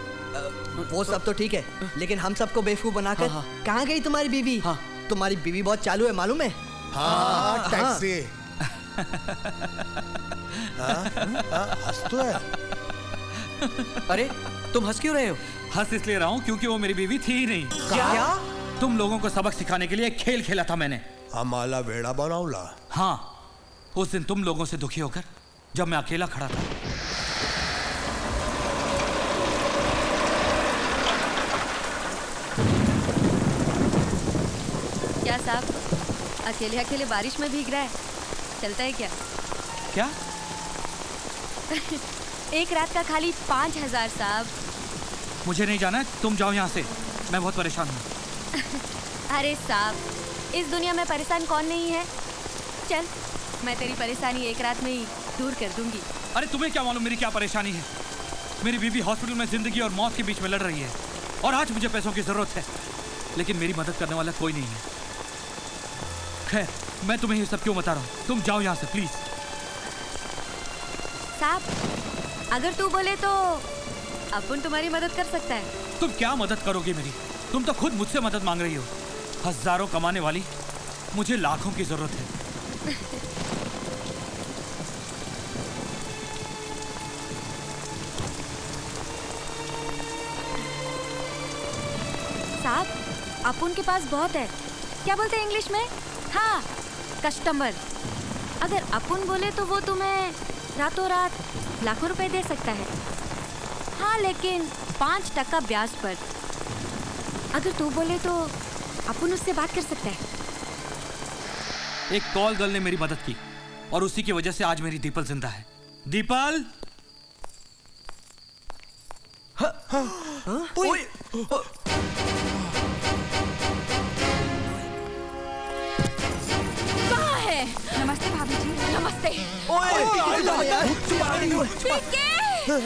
वो सब तो ठीक है, लेकिन हम सबको बेवकूफ बनाकर कहाँ गई तुम्हारी बीवी? तुम्हारी बीवी बहुत चालू है, मालूम है? हाँ, टैक्सी। हंस तो है। अरे तुम हंस क्यों रहे हो? हंस इसलिए रहा हूं क्योंकि वो मेरी बीवी थी ही नहीं। क्या? तुम लोगों को सबक सिखाने के लिए एक खेल खेला था मैंने। हमारा बेड़ा बनाऊला। हाँ, उस दिन तुम लोगों से दुखी होकर जब मैं अकेला खड़ा था। क्या साहब, अकेले अकेले बारिश में भीग रहा है? चलता है क्या? क्या? एक रात का खाली 5,000 साहब। मुझे नहीं जाना है, तुम जाओ यहाँ से, मैं बहुत परेशान हूँ। अरे साहब, इस दुनिया में परेशान कौन नहीं है? चल, मैं तेरी परेशानी एक रात में ही दूर कर दूंगी। अरे तुम्हें क्या मालूम मेरी क्या परेशानी है? मेरी बीवी हॉस्पिटल में जिंदगी और मौत के बीच में लड़ रही है और आज मुझे पैसों की जरूरत है, लेकिन मेरी मदद करने वाला कोई नहीं है। खैर, मैं तुम्हें ये सब क्यों बता रहा हूँ? तुम जाओ यहाँ से प्लीज। साहब, अगर तू बोले तो अपन तुम्हारी मदद कर सकता है। तुम क्या मदद करोगे मेरी? तुम तो खुद मुझसे मदद मांग रही हो। हजारों कमाने वाली, मुझे लाखों की जरूरत है। साहब, अपन के पास बहुत है। क्या बोलते हैं इंग्लिश में? हाँ, कस्टमर। अगर अपन बोले तो वो तुम्हें रातों रात लाखों रुपए दे सकता है। हाँ, लेकिन 5% ब्याज पर। अगर तू बोले तो अपन उससे बात कर सकता है। एक कॉल गर्ल ने मेरी मदद की और उसी की वजह से आज मेरी दीपल जिंदा है। दीपल! कहाँ है? नमस्ते भाभी जी। नमस्ते।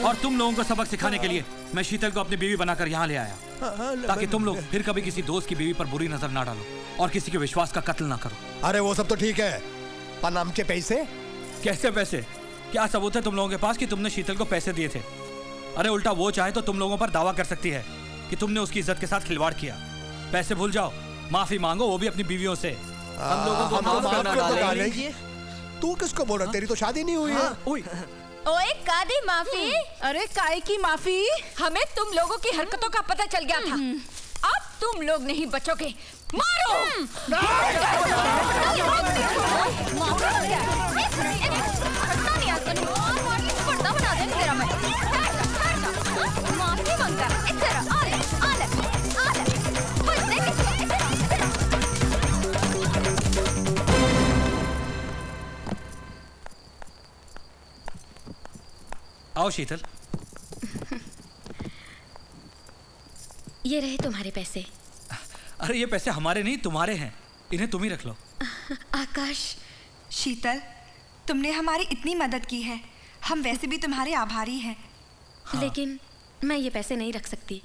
और तुम लोगों को सबक सिखाने के लिए मैं शीतल को अपनी बीवी बनाकर यहाँ ले आया, ताकि तुम लोग फिर कभी किसी दोस्त की बीवी पर बुरी नजर ना डालो और किसी के विश्वास का कत्ल ना करो। अरे वो सब तो ठीक है, पर आमचे पैसे? कैसे पैसे? क्या सबूत है तुम लोगों के पास कि तुमने शीतल को पैसे दिए थे? अरे उल्टा वो चाहे तो तुम लोगों पर दावा कर सकती है कि तुमने उसकी इज्जत के साथ खिलवाड़ किया। पैसे भूल जाओ, माफी मांगो, वो भी अपनी बीवियों से। हम लोगों को माफ करना डालेंगे। तू किसको बोल रहा? तेरी तो शादी नहीं हुई है। ओए कादी माफी? अरे काय की माफी? हमें तुम लोगों की हरकतों का पता चल गया था। अब तुम लोग नहीं बचोगे। मारो! माफी मांगता है। इधर आ ले, आ ले, आ ले। आओ शीतल। ये रहे तुम्हारे पैसे। अरे ये पैसे हमारे नहीं, तुम्हारे हैं। इन्हें तुम ही रख लो। आकाश, शीतल, तुमने हमारी इतनी मदद की है, हम वैसे भी तुम्हारे आभारी हैं। हाँ। लेकिन मैं ये पैसे नहीं रख सकती।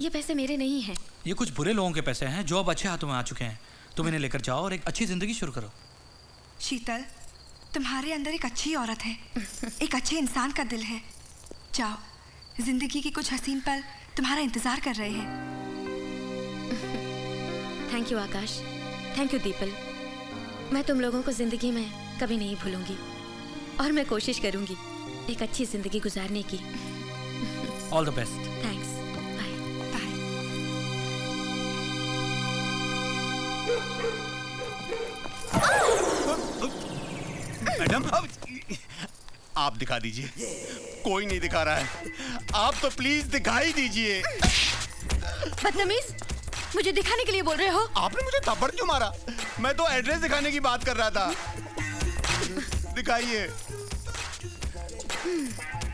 ये पैसे मेरे नहीं हैं। ये कुछ बुरे लोगों के पैसे हैं जो अब अच्छे हाथों में आ चुके हैं। तुम इन्हें लेकर जाओ और एक अच्छी जिंदगी शुरू करो। शीतल, तुम्हारे अंदर एक अच्छी औरत है, एक अच्छे इंसान का दिल है। जाओ, जिंदगी की कुछ हसीन पल तुम्हारा इंतजार कर रहे हैं। Thank you Akash, thank you the people. मैं तुम लोगों को जिंदगी में कभी नहीं भूलूंगी और मैं कोशिश करूंगी एक अच्छी जिंदगी गुजारने की। All the best. Thanks. Madam, आप दिखा दीजिए। कोई नहीं दिखा रहा है, आप तो प्लीज दिखा ही दीजिए। बदतमीज, मुझे दिखाने के लिए बोल रहे हो? आपने मुझे थप्पड़ क्यों मारा? मैं तो एड्रेस दिखाने की बात कर रहा था। दिखाइए।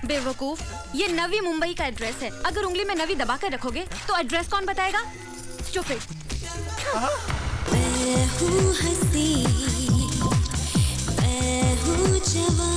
बेवकूफ, ये नवी मुंबई का एड्रेस है। अगर उंगली में नवी दबा कर रखोगे तो एड्रेस कौन बताएगा? स्टूपिड। मैं हूँ हंसी, मैं हूँ जवान।